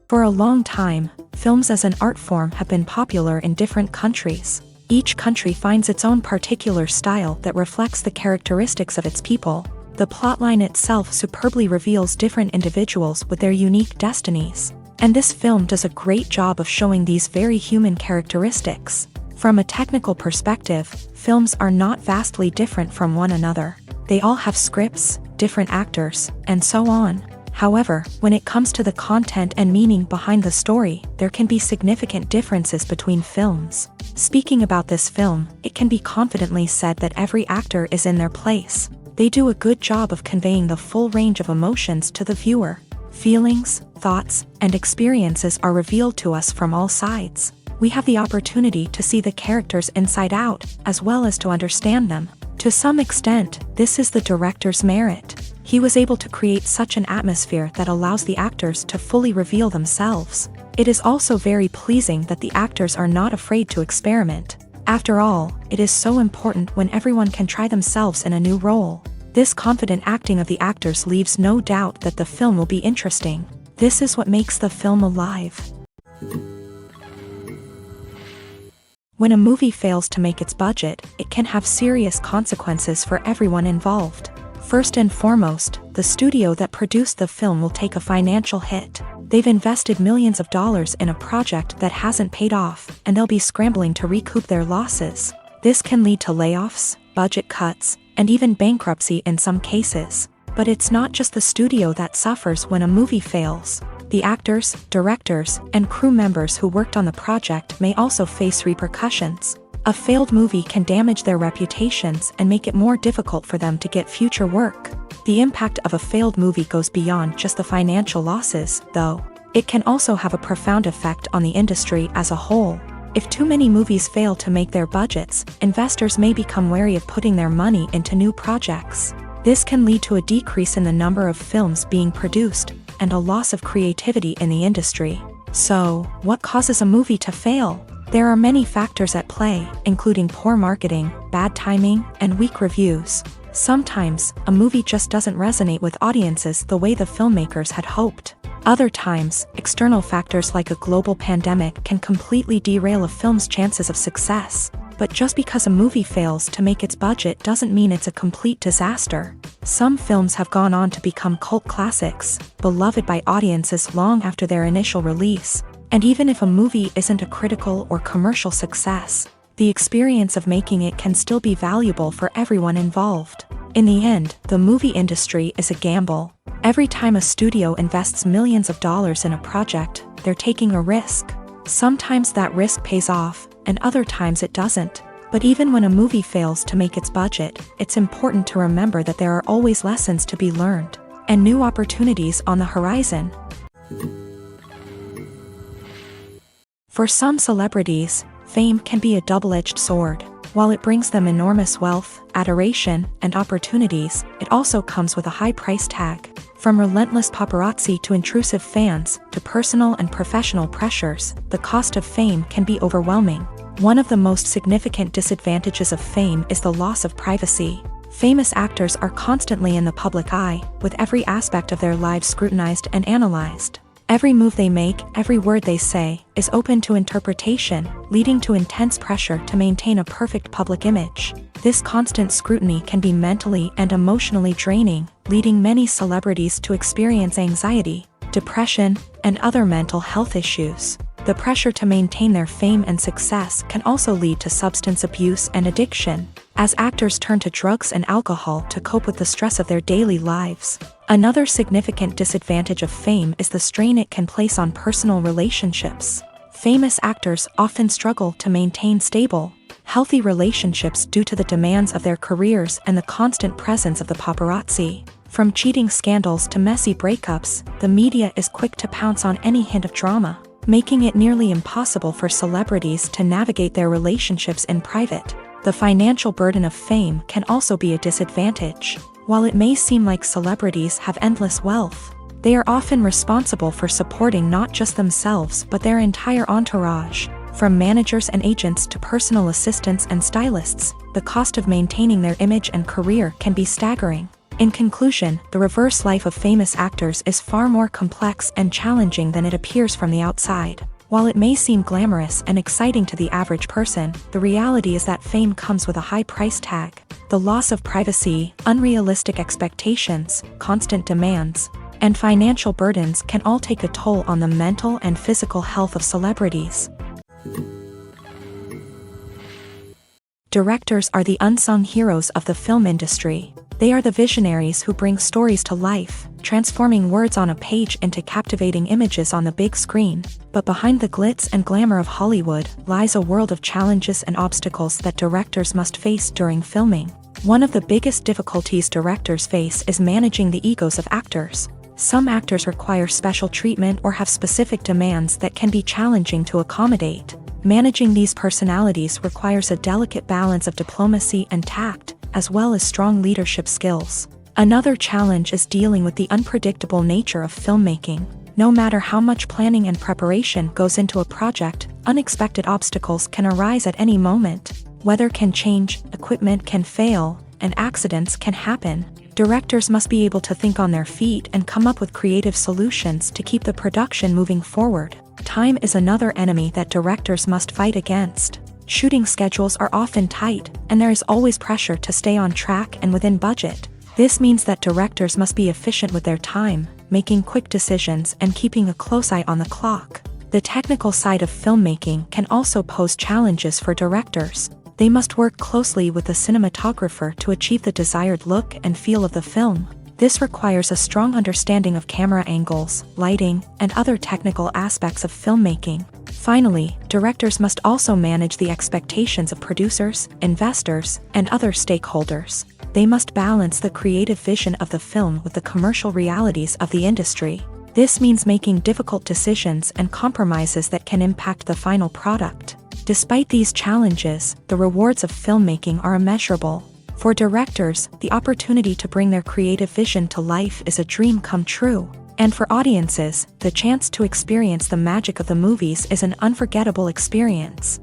For a long time, films as an art form have been popular in different countries. Each country finds its own particular style that reflects the characteristics of its people. The plotline itself superbly reveals different individuals with their unique destinies. And this film does a great job of showing these very human characteristics. From a technical perspective, films are not vastly different from one another. They all have scripts, different actors, and so on. However, when it comes to the content and meaning behind the story, there can be significant differences between films. Speaking about this film, it can be confidently said that every actor is in their place. They do a good job of conveying the full range of emotions to the viewer. Feelings, thoughts, and experiences are revealed to us from all sides. We have the opportunity to see the characters inside out, as well as to understand them. To some extent, this is the director's merit. He was able to create such an atmosphere that allows the actors to fully reveal themselves. It is also very pleasing that the actors are not afraid to experiment. After all, it is so important when everyone can try themselves in a new role. This confident acting of the actors leaves no doubt that the film will be interesting. This is what makes the film alive. When a movie fails to make its budget, it can have serious consequences for everyone involved. First and foremost, the studio that produced the film will take a financial hit. They've invested millions of dollars in a project that hasn't paid off, and they'll be scrambling to recoup their losses. This can lead to layoffs, budget cuts, and even bankruptcy in some cases. But it's not just the studio that suffers when a movie fails. The actors, directors, and crew members who worked on the project may also face repercussions. A failed movie can damage their reputations and make it more difficult for them to get future work. The impact of a failed movie goes beyond just the financial losses, though. It can also have a profound effect on the industry as a whole. If too many movies fail to make their budgets, investors may become wary of putting their money into new projects. This can lead to a decrease in the number of films being produced, and a loss of creativity in the industry. So, what causes a movie to fail? There are many factors at play, including poor marketing, bad timing, and weak reviews. Sometimes, a movie just doesn't resonate with audiences the way the filmmakers had hoped. Other times, external factors like a global pandemic can completely derail a film's chances of success. But just because a movie fails to make its budget doesn't mean it's a complete disaster. Some films have gone on to become cult classics, beloved by audiences long after their initial release. And even if a movie isn't a critical or commercial success, the experience of making it can still be valuable for everyone involved. In the end, the movie industry is a gamble. Every time a studio invests millions of dollars in a project, they're taking a risk. Sometimes that risk pays off, and other times it doesn't. But even when a movie fails to make its budget, it's important to remember that there are always lessons to be learned, and new opportunities on the horizon. For some celebrities, fame can be a double-edged sword. While it brings them enormous wealth, adoration, and opportunities, it also comes with a high price tag. From relentless paparazzi to intrusive fans, to personal and professional pressures, the cost of fame can be overwhelming. One of the most significant disadvantages of fame is the loss of privacy. Famous actors are constantly in the public eye, with every aspect of their lives scrutinized and analyzed. Every move they make, every word they say, is open to interpretation, leading to intense pressure to maintain a perfect public image. This constant scrutiny can be mentally and emotionally draining, leading many celebrities to experience anxiety, depression, and other mental health issues. The pressure to maintain their fame and success can also lead to substance abuse and addiction, as actors turn to drugs and alcohol to cope with the stress of their daily lives. Another significant disadvantage of fame is the strain it can place on personal relationships. Famous actors often struggle to maintain stable, healthy relationships due to the demands of their careers and the constant presence of the paparazzi. From cheating scandals to messy breakups, the media is quick to pounce on any hint of drama, making it nearly impossible for celebrities to navigate their relationships in private. The financial burden of fame can also be a disadvantage. While it may seem like celebrities have endless wealth, they are often responsible for supporting not just themselves but their entire entourage. From managers and agents to personal assistants and stylists, the cost of maintaining their image and career can be staggering. In conclusion, the reverse life of famous actors is far more complex and challenging than it appears from the outside. While it may seem glamorous and exciting to the average person, the reality is that fame comes with a high price tag. The loss of privacy, unrealistic expectations, constant demands, and financial burdens can all take a toll on the mental and physical health of celebrities. Directors are the unsung heroes of the film industry. They are the visionaries who bring stories to life, transforming words on a page into captivating images on the big screen. But behind the glitz and glamour of Hollywood lies a world of challenges and obstacles that directors must face during filming. One of the biggest difficulties directors face is managing the egos of actors. Some actors require special treatment or have specific demands that can be challenging to accommodate. Managing these personalities requires a delicate balance of diplomacy and tact, as well as strong leadership skills. Another challenge is dealing with the unpredictable nature of filmmaking. No matter how much planning and preparation goes into a project, unexpected obstacles can arise at any moment. Weather can change, equipment can fail, and accidents can happen. Directors must be able to think on their feet and come up with creative solutions to keep the production moving forward. Time is another enemy that directors must fight against. Shooting schedules are often tight, and there is always pressure to stay on track and within budget. This means that directors must be efficient with their time, making quick decisions and keeping a close eye on the clock. The technical side of filmmaking can also pose challenges for directors. They must work closely with the cinematographer to achieve the desired look and feel of the film. This requires a strong understanding of camera angles, lighting, and other technical aspects of filmmaking. Finally, directors must also manage the expectations of producers, investors, and other stakeholders. They must balance the creative vision of the film with the commercial realities of the industry. This means making difficult decisions and compromises that can impact the final product. Despite these challenges, the rewards of filmmaking are immeasurable. For directors, the opportunity to bring their creative vision to life is a dream come true. And for audiences, the chance to experience the magic of the movies is an unforgettable experience.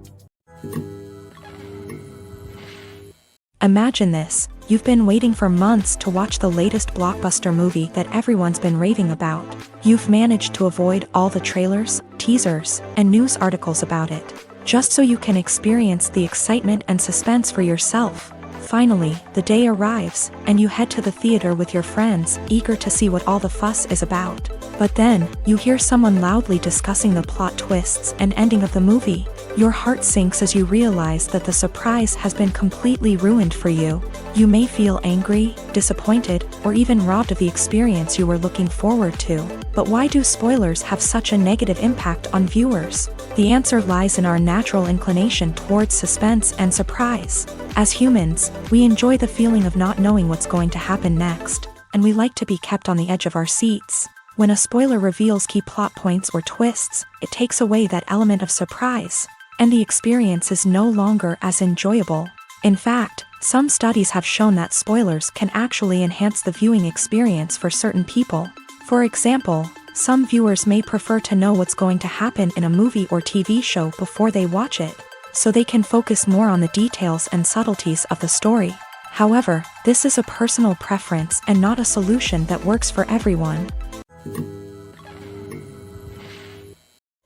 Imagine this: you've been waiting for months to watch the latest blockbuster movie that everyone's been raving about. You've managed to avoid all the trailers, teasers, and news articles about it, just so you can experience the excitement and suspense for yourself. Finally, the day arrives, and you head to the theater with your friends, eager to see what all the fuss is about. But then, you hear someone loudly discussing the plot twists and ending of the movie. Your heart sinks as you realize that the surprise has been completely ruined for you. You may feel angry, disappointed, or even robbed of the experience you were looking forward to. But why do spoilers have such a negative impact on viewers? The answer lies in our natural inclination towards suspense and surprise. As humans, we enjoy the feeling of not knowing what's going to happen next, and we like to be kept on the edge of our seats. When a spoiler reveals key plot points or twists, it takes away that element of surprise, and the experience is no longer as enjoyable. In fact, some studies have shown that spoilers can actually enhance the viewing experience for certain people. For example, some viewers may prefer to know what's going to happen in a movie or TV show before they watch it, so they can focus more on the details and subtleties of the story. However, this is a personal preference and not a solution that works for everyone.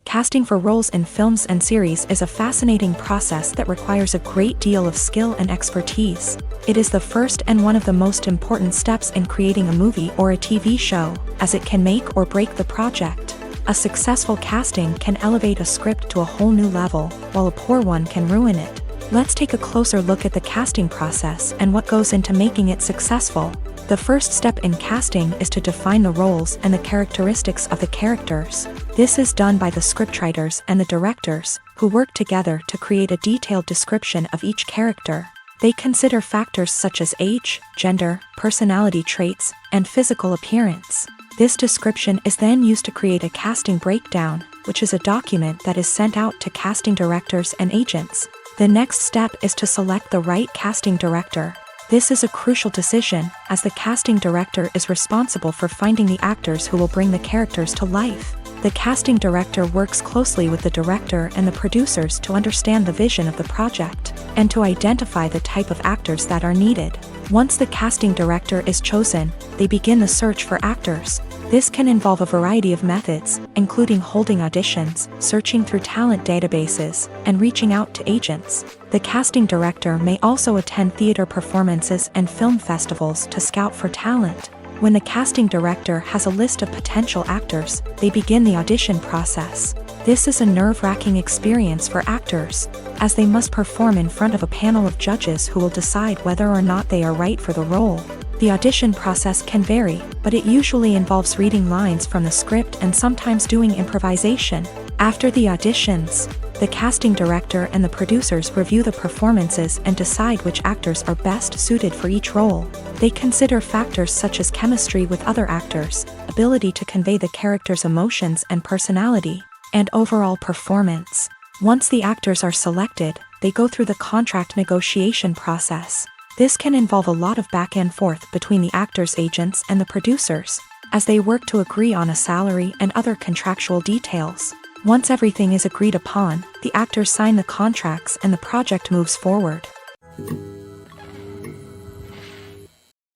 Casting for roles in films and series is a fascinating process that requires a great deal of skill and expertise. It is the first and one of the most important steps in creating a movie or a TV show, as it can make or break the project. A successful casting can elevate a script to a whole new level, while a poor one can ruin it. Let's take a closer look at the casting process and what goes into making it successful. The first step in casting is to define the roles and the characteristics of the characters. This is done by the scriptwriters and the directors, who work together to create a detailed description of each character. They consider factors such as age, gender, personality traits, and physical appearance. This description is then used to create a casting breakdown, which is a document that is sent out to casting directors and agents. The next step is to select the right casting director. This is a crucial decision, as the casting director is responsible for finding the actors who will bring the characters to life. The casting director works closely with the director and the producers to understand the vision of the project. and to identify the type of actors that are needed. Once the casting director is chosen, they begin the search for actors. This can involve a variety of methods, including holding auditions, searching through talent databases, and reaching out to agents. The casting director may also attend theater performances and film festivals to scout for talent. When the casting director has a list of potential actors, they begin the audition process. This is a nerve-wracking experience for actors, as they must perform in front of a panel of judges who will decide whether or not they are right for the role. The audition process can vary, but it usually involves reading lines from the script and sometimes doing improvisation. After the auditions, the casting director and the producers review the performances and decide which actors are best suited for each role. They consider factors such as chemistry with other actors, ability to convey the character's emotions and personality, and overall performance. Once the actors are selected, they go through the contract negotiation process. This can involve a lot of back and forth between the actors' agents and the producers, as they work to agree on a salary and other contractual details. Once everything is agreed upon, the actors sign the contracts and the project moves forward.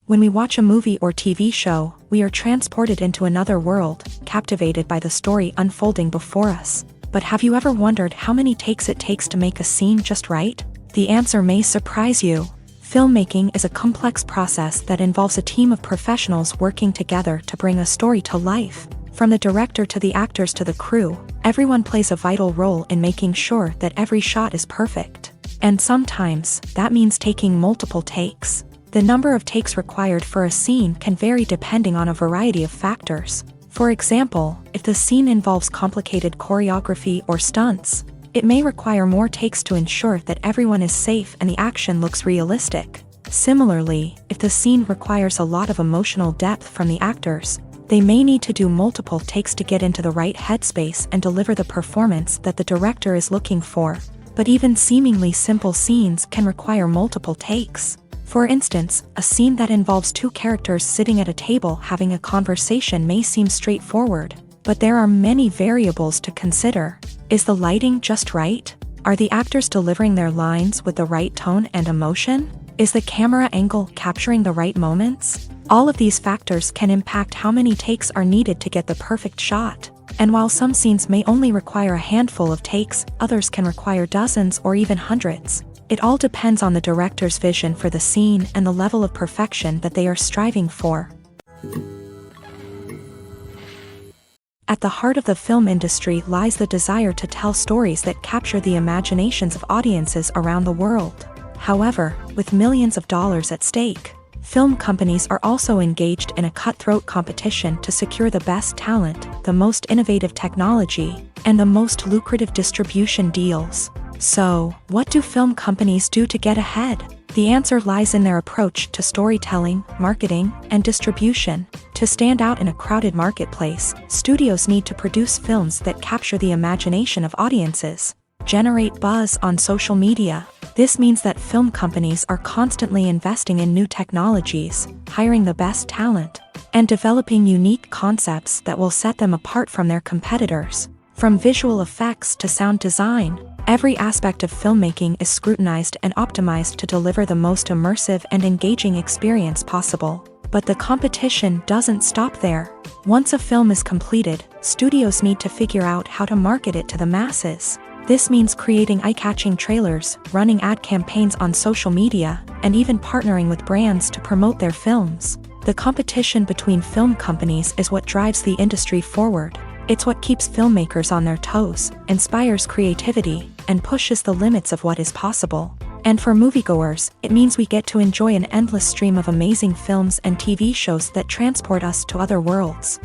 When we watch a movie or TV show, we are transported into another world, captivated by the story unfolding before us. But have you ever wondered how many takes it takes to make a scene just right? The answer may surprise you. Filmmaking is a complex process that involves a team of professionals working together to bring a story to life. From the director to the actors to the crew, everyone plays a vital role in making sure that every shot is perfect. And sometimes, that means taking multiple takes. The number of takes required for a scene can vary depending on a variety of factors. For example, if the scene involves complicated choreography or stunts, it may require more takes to ensure that everyone is safe and the action looks realistic. Similarly, if the scene requires a lot of emotional depth from the actors, they may need to do multiple takes to get into the right headspace and deliver the performance that the director is looking for. But even seemingly simple scenes can require multiple takes. For instance, a scene that involves two characters sitting at a table having a conversation may seem straightforward, but there are many variables to consider. Is the lighting just right? Are the actors delivering their lines with the right tone and emotion? Is the camera angle capturing the right moments? All of these factors can impact how many takes are needed to get the perfect shot. And while some scenes may only require a handful of takes, others can require dozens or even hundreds. It all depends on the director's vision for the scene and the level of perfection that they are striving for. At the heart of the film industry lies the desire to tell stories that capture the imaginations of audiences around the world. However, with millions of dollars at stake, film companies are also engaged in a cutthroat competition to secure the best talent, the most innovative technology, and the most lucrative distribution deals. So, what do film companies do to get ahead? The answer lies in their approach to storytelling, marketing, and distribution. To stand out in a crowded marketplace, studios need to produce films that capture the imagination of audiences, generate buzz on social media. This means that film companies are constantly investing in new technologies, hiring the best talent, and developing unique concepts that will set them apart from their competitors. From visual effects to sound design, every aspect of filmmaking is scrutinized and optimized to deliver the most immersive and engaging experience possible. But the competition doesn't stop there. Once a film is completed, studios need to figure out how to market it to the masses. This means creating eye-catching trailers, running ad campaigns on social media, and even partnering with brands to promote their films. The competition between film companies is what drives the industry forward. It's what keeps filmmakers on their toes, inspires creativity, and pushes the limits of what is possible. And for moviegoers, it means we get to enjoy an endless stream of amazing films and TV shows that transport us to other worlds.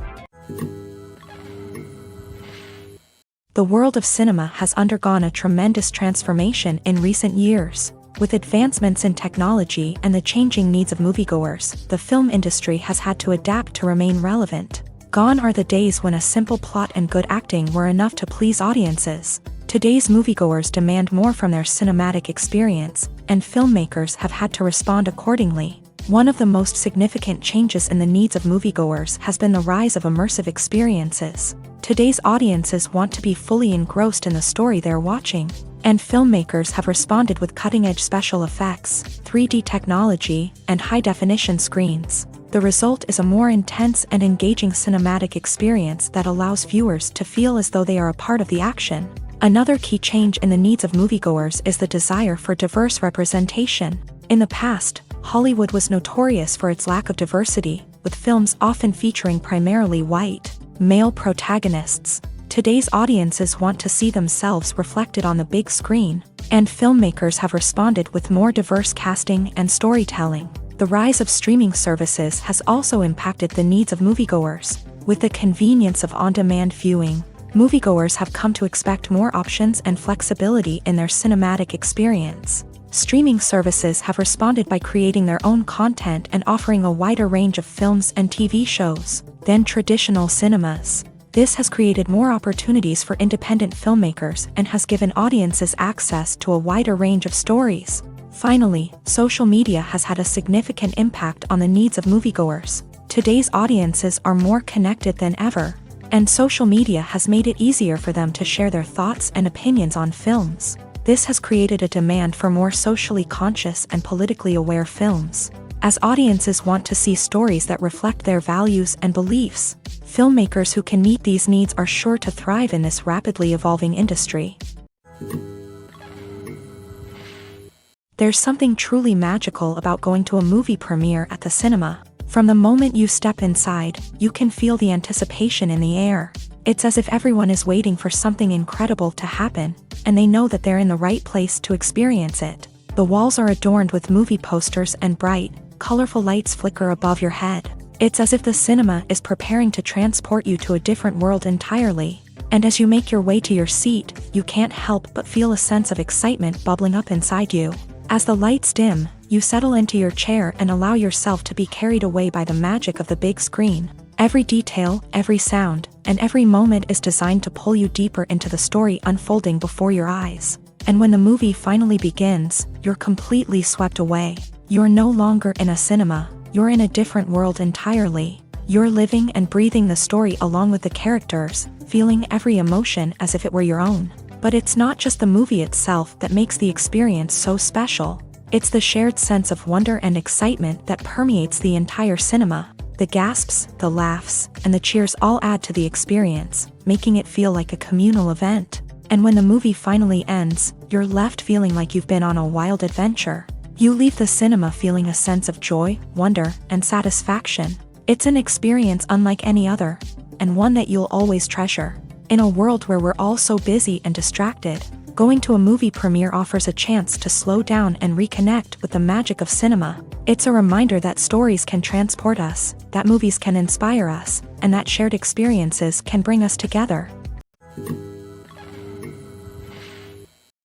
The world of cinema has undergone a tremendous transformation in recent years. With advancements in technology and the changing needs of moviegoers, the film industry has had to adapt to remain relevant. Gone are the days when a simple plot and good acting were enough to please audiences. Today's moviegoers demand more from their cinematic experience, and filmmakers have had to respond accordingly. One of the most significant changes in the needs of moviegoers has been the rise of immersive experiences. Today's audiences want to be fully engrossed in the story they're watching, And filmmakers have responded with cutting-edge special effects, 3D technology, and high-definition screens. The result is a more intense and engaging cinematic experience that allows viewers to feel as though they are a part of the action. Another key change in the needs of moviegoers is the desire for diverse representation. In the past, Hollywood was notorious for its lack of diversity, with films often featuring primarily white, male protagonists. Today's audiences want to see themselves reflected on the big screen, and filmmakers have responded with more diverse casting and storytelling. The rise of streaming services has also impacted the needs of moviegoers. With the convenience of on-demand viewing, moviegoers have come to expect more options and flexibility in their cinematic experience. Streaming services have responded by creating their own content and offering a wider range of films and TV shows than traditional cinemas. This has created more opportunities for independent filmmakers and has given audiences access to a wider range of stories. Finally, social media has had a significant impact on the needs of moviegoers. Today's audiences are more connected than ever, and social media has made it easier for them to share their thoughts and opinions on films. This has created a demand for more socially conscious and politically aware films. As audiences want to see stories that reflect their values and beliefs, filmmakers who can meet these needs are sure to thrive in this rapidly evolving industry. There's something truly magical about going to a movie premiere at the cinema. From the moment you step inside, you can feel the anticipation in the air. It's as if everyone is waiting for something incredible to happen, and they know that they're in the right place to experience it. The walls are adorned with movie posters and bright, colorful lights flicker above your head. It's as if the cinema is preparing to transport you to a different world entirely. And as you make your way to your seat, you can't help but feel a sense of excitement bubbling up inside you. As the lights dim, you settle into your chair and allow yourself to be carried away by the magic of the big screen. Every detail, every sound, and every moment is designed to pull you deeper into the story unfolding before your eyes. And when the movie finally begins, you're completely swept away. You're no longer in a cinema, you're in a different world entirely. You're living and breathing the story along with the characters, feeling every emotion as if it were your own. But it's not just the movie itself that makes the experience so special. It's the shared sense of wonder and excitement that permeates the entire cinema. The gasps, the laughs, and the cheers all add to the experience, making it feel like a communal event. And when the movie finally ends, you're left feeling like you've been on a wild adventure. You leave the cinema feeling a sense of joy, wonder, and satisfaction. It's an experience unlike any other, and one that you'll always treasure. In a world where we're all so busy and distracted, going to a movie premiere offers a chance to slow down and reconnect with the magic of cinema. It's a reminder that stories can transport us, that movies can inspire us, and that shared experiences can bring us together.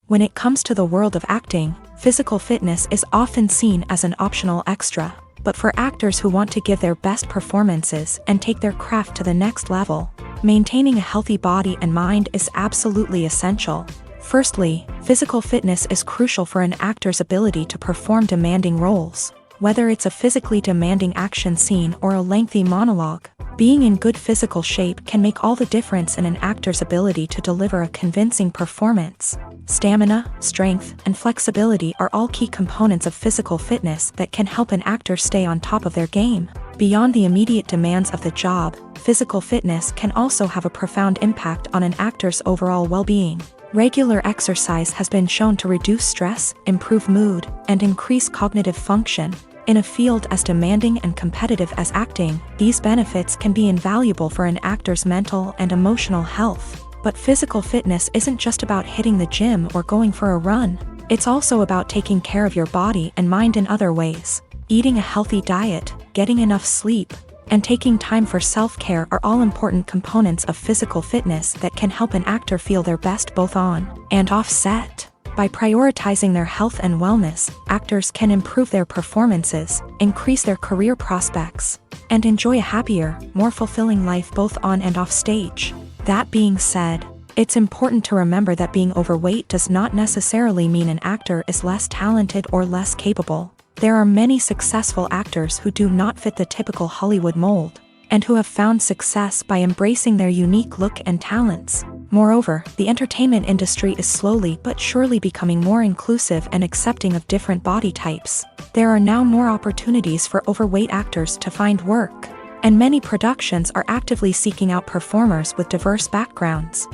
When it comes to the world of acting, physical fitness is often seen as an optional extra. But for actors who want to give their best performances and take their craft to the next level, maintaining a healthy body and mind is absolutely essential. Firstly, physical fitness is crucial for an actor's ability to perform demanding roles. Whether it's a physically demanding action scene or a lengthy monologue, being in good physical shape can make all the difference in an actor's ability to deliver a convincing performance. Stamina, strength, and flexibility are all key components of physical fitness that can help an actor stay on top of their game. Beyond the immediate demands of the job, physical fitness can also have a profound impact on an actor's overall well-being. Regular exercise has been shown to reduce stress, improve mood, and increase cognitive function. In a field as demanding and competitive as acting, these benefits can be invaluable for an actor's mental and emotional health. But physical fitness isn't just about hitting the gym or going for a run. It's also about taking care of your body and mind in other ways. Eating a healthy diet, getting enough sleep, and taking time for self-care are all important components of physical fitness that can help an actor feel their best both on and off set. By prioritizing their health and wellness, actors can improve their performances, increase their career prospects, and enjoy a happier, more fulfilling life both on and off stage. That being said, it's important to remember that being overweight does not necessarily mean an actor is less talented or less capable. There are many successful actors who do not fit the typical Hollywood mold, and who have found success by embracing their unique look and talents. Moreover, the entertainment industry is slowly but surely becoming more inclusive and accepting of different body types. There are now more opportunities for overweight actors to find work, and many productions are actively seeking out performers with diverse backgrounds.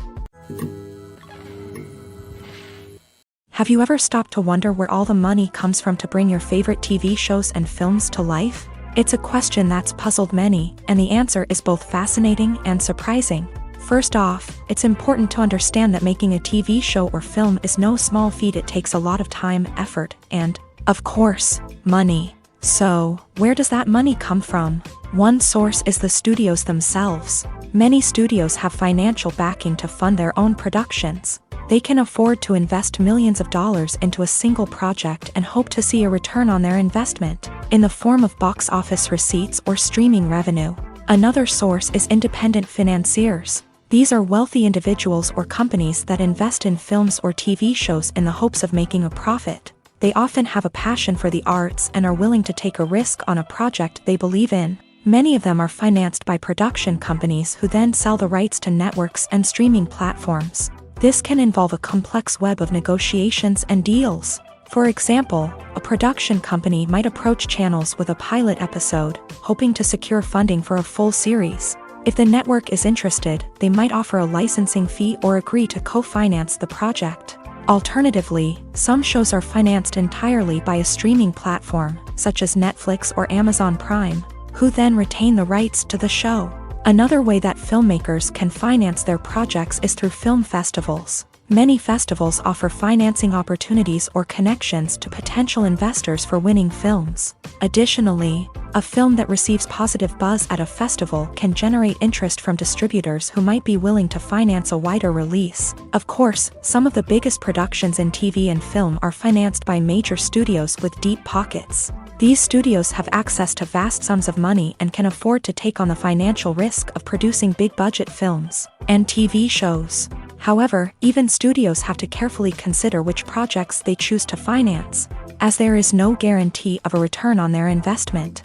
Have you ever stopped to wonder where all the money comes from to bring your favorite TV shows and films to life? It's a question that's puzzled many, and the answer is both fascinating and surprising. First off, it's important to understand that making a TV show or film is no small feat. It takes a lot of time, effort, and, of course, money. So, where does that money come from? One source is the studios themselves. Many studios have financial backing to fund their own productions. They can afford to invest millions of dollars into a single project and hope to see a return on their investment, in the form of box office receipts or streaming revenue. Another source is independent financiers. These are wealthy individuals or companies that invest in films or TV shows in the hopes of making a profit. They often have a passion for the arts and are willing to take a risk on a project they believe in. Many of them are financed by production companies who then sell the rights to networks and streaming platforms. This can involve a complex web of negotiations and deals. For example, a production company might approach channels with a pilot episode, hoping to secure funding for a full series. If the network is interested, they might offer a licensing fee or agree to co-finance the project. Alternatively, some shows are financed entirely by a streaming platform, such as Netflix or Amazon Prime, who then retain the rights to the show. Another way that filmmakers can finance their projects is through film festivals. Many festivals offer financing opportunities or connections to potential investors for winning films. Additionally, a film that receives positive buzz at a festival can generate interest from distributors who might be willing to finance a wider release. Of course, some of the biggest productions in TV and film are financed by major studios with deep pockets. These studios have access to vast sums of money and can afford to take on the financial risk of producing big-budget films and TV shows. However, even studios have to carefully consider which projects they choose to finance, as there is no guarantee of a return on their investment.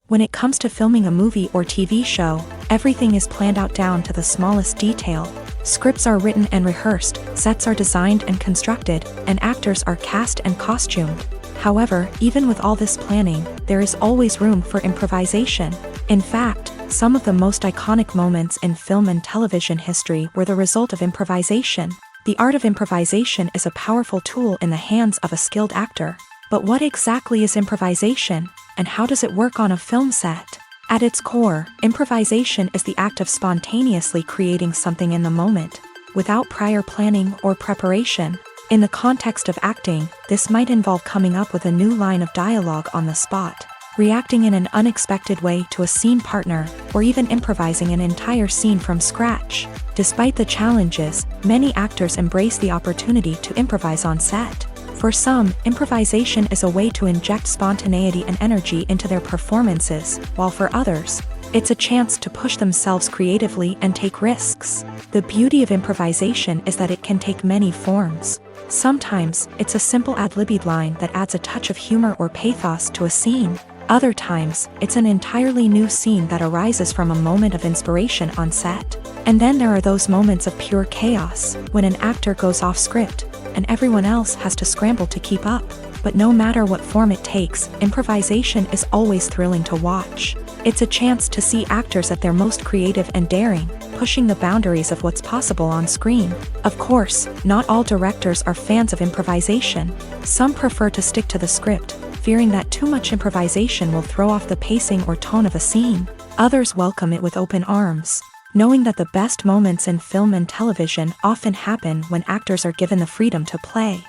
When it comes to filming a movie or TV show, everything is planned out down to the smallest detail. Scripts are written and rehearsed, sets are designed and constructed, and actors are cast and costumed. However, even with all this planning, there is always room for improvisation. In fact, some of the most iconic moments in film and television history were the result of improvisation. The art of improvisation is a powerful tool in the hands of a skilled actor. But what exactly is improvisation, and how does it work on a film set? At its core, improvisation is the act of spontaneously creating something in the moment, without prior planning or preparation. In the context of acting, this might involve coming up with a new line of dialogue on the spot, reacting in an unexpected way to a scene partner, or even improvising an entire scene from scratch. Despite the challenges, many actors embrace the opportunity to improvise on set. For some, improvisation is a way to inject spontaneity and energy into their performances, while for others, it's a chance to push themselves creatively and take risks. The beauty of improvisation is that it can take many forms. Sometimes, it's a simple ad-libbed line that adds a touch of humor or pathos to a scene. Other times, it's an entirely new scene that arises from a moment of inspiration on set. And then there are those moments of pure chaos, when an actor goes off script, and everyone else has to scramble to keep up. But no matter what form it takes, improvisation is always thrilling to watch. It's a chance to see actors at their most creative and daring, pushing the boundaries of what's possible on screen. Of course, not all directors are fans of improvisation. Some prefer to stick to the script, fearing that too much improvisation will throw off the pacing or tone of a scene. Others welcome it with open arms, knowing that the best moments in film and television often happen when actors are given the freedom to play.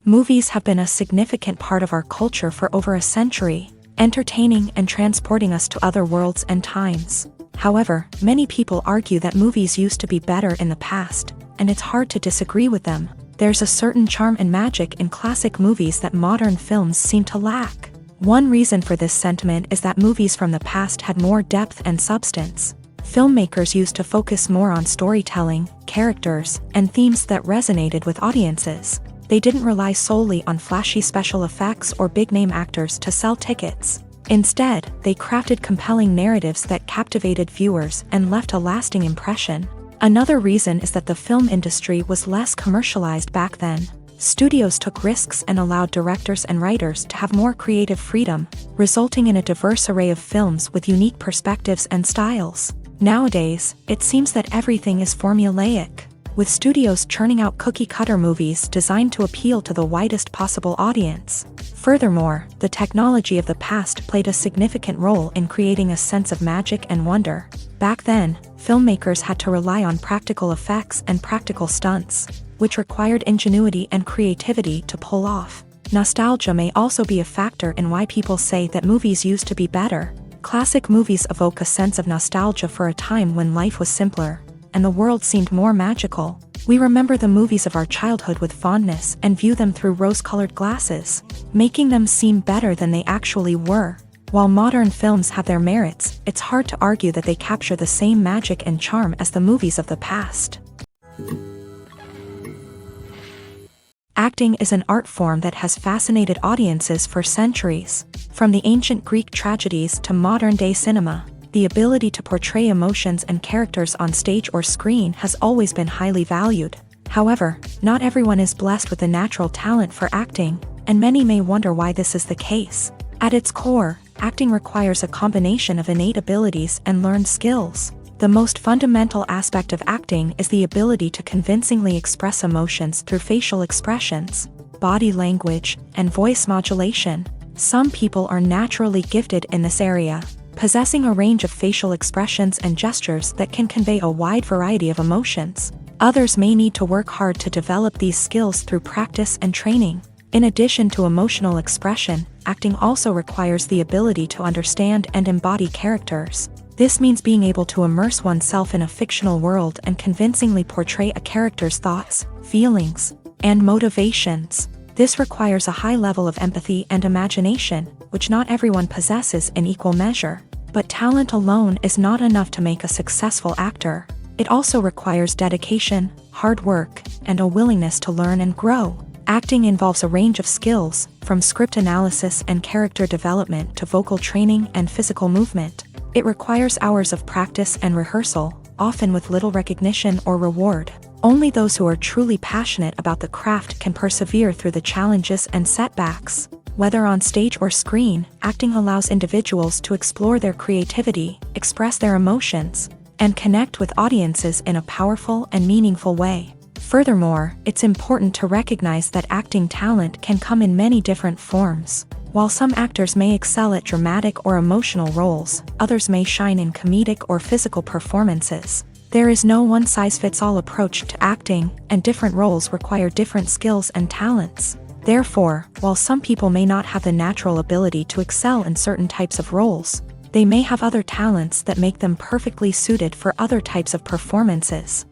Movies have been a significant part of our culture for over a century, entertaining and transporting us to other worlds and times. However, many people argue that movies used to be better in the past, and it's hard to disagree with them. There's a certain charm and magic in classic movies that modern films seem to lack. One reason for this sentiment is that movies from the past had more depth and substance. Filmmakers used to focus more on storytelling, characters, and themes that resonated with audiences. They didn't rely solely on flashy special effects or big-name actors to sell tickets. Instead, they crafted compelling narratives that captivated viewers and left a lasting impression. Another reason is that the film industry was less commercialized back then. Studios took risks and allowed directors and writers to have more creative freedom, resulting in a diverse array of films with unique perspectives and styles. Nowadays, it seems that everything is formulaic, with studios churning out cookie-cutter movies designed to appeal to the widest possible audience. Furthermore, the technology of the past played a significant role in creating a sense of magic and wonder. Back then, filmmakers had to rely on practical effects and practical stunts, which required ingenuity and creativity to pull off. Nostalgia may also be a factor in why people say that movies used to be better. Classic movies evoke a sense of nostalgia for a time when life was simpler, and the world seemed more magical. We remember the movies of our childhood with fondness and view them through rose-colored glasses, making them seem better than they actually were. While modern films have their merits, it's hard to argue that they capture the same magic and charm as the movies of the past. Acting is an art form that has fascinated audiences for centuries. From the ancient Greek tragedies to modern-day cinema, the ability to portray emotions and characters on stage or screen has always been highly valued. However, not everyone is blessed with the natural talent for acting, and many may wonder why this is the case. At its core, acting requires a combination of innate abilities and learned skills. The most fundamental aspect of acting is the ability to convincingly express emotions through facial expressions, body language, and voice modulation. Some people are naturally gifted in this area, possessing a range of facial expressions and gestures that can convey a wide variety of emotions. Others may need to work hard to develop these skills through practice and training. In addition to emotional expression, acting also requires the ability to understand and embody characters. This means being able to immerse oneself in a fictional world and convincingly portray a character's thoughts, feelings, and motivations. This requires a high level of empathy and imagination, which not everyone possesses in equal measure. But talent alone is not enough to make a successful actor. It also requires dedication, hard work, and a willingness to learn and grow. Acting involves a range of skills, from script analysis and character development to vocal training and physical movement. It requires hours of practice and rehearsal, often with little recognition or reward. Only those who are truly passionate about the craft can persevere through the challenges and setbacks. Whether on stage or screen, acting allows individuals to explore their creativity, express their emotions, and connect with audiences in a powerful and meaningful way. Furthermore, it's important to recognize that acting talent can come in many different forms. While some actors may excel at dramatic or emotional roles, others may shine in comedic or physical performances. There is no one-size-fits-all approach to acting, and different roles require different skills and talents. Therefore, while some people may not have the natural ability to excel in certain types of roles, they may have other talents that make them perfectly suited for other types of performances.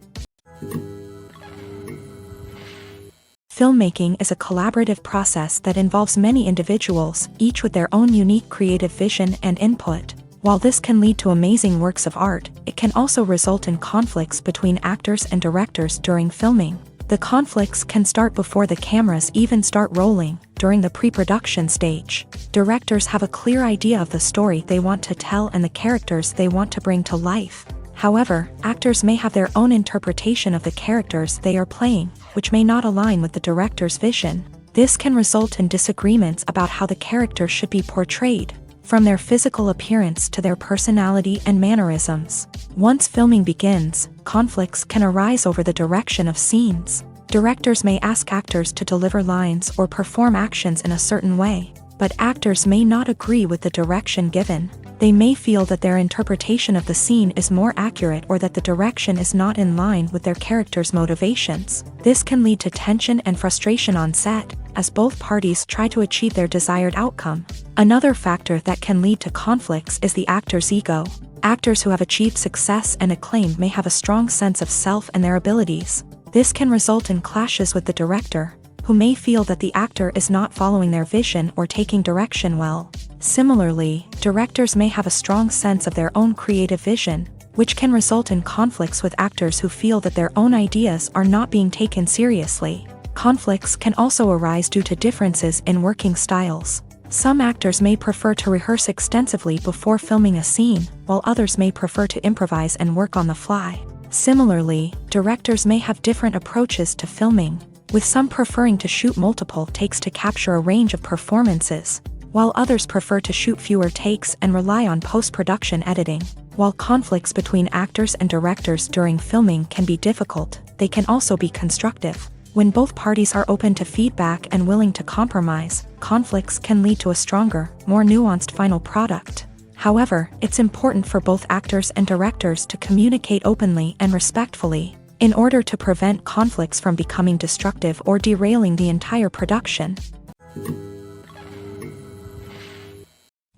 Filmmaking is a collaborative process that involves many individuals, each with their own unique creative vision and input. While this can lead to amazing works of art, it can also result in conflicts between actors and directors during filming. The conflicts can start before the cameras even start rolling, during the pre-production stage. Directors have a clear idea of the story they want to tell and the characters they want to bring to life. However, actors may have their own interpretation of the characters they are playing, which may not align with the director's vision. This can result in disagreements about how the character should be portrayed, from their physical appearance to their personality and mannerisms. Once filming begins, conflicts can arise over the direction of scenes. Directors may ask actors to deliver lines or perform actions in a certain way, but actors may not agree with the direction given. They may feel that their interpretation of the scene is more accurate or that the direction is not in line with their character's motivations. This can lead to tension and frustration on set, as both parties try to achieve their desired outcome. Another factor that can lead to conflicts is the actor's ego. Actors who have achieved success and acclaim may have a strong sense of self and their abilities. This can result in clashes with the director, who may feel that the actor is not following their vision or taking direction well. Similarly, directors may have a strong sense of their own creative vision, which can result in conflicts with actors who feel that their own ideas are not being taken seriously. Conflicts can also arise due to differences in working styles. Some actors may prefer to rehearse extensively before filming a scene, while others may prefer to improvise and work on the fly. Similarly, directors may have different approaches to filming, with some preferring to shoot multiple takes to capture a range of performances, while others prefer to shoot fewer takes and rely on post-production editing. While conflicts between actors and directors during filming can be difficult, they can also be constructive. When both parties are open to feedback and willing to compromise, conflicts can lead to a stronger, more nuanced final product. However, it's important for both actors and directors to communicate openly and respectfully, in order to prevent conflicts from becoming destructive or derailing the entire production.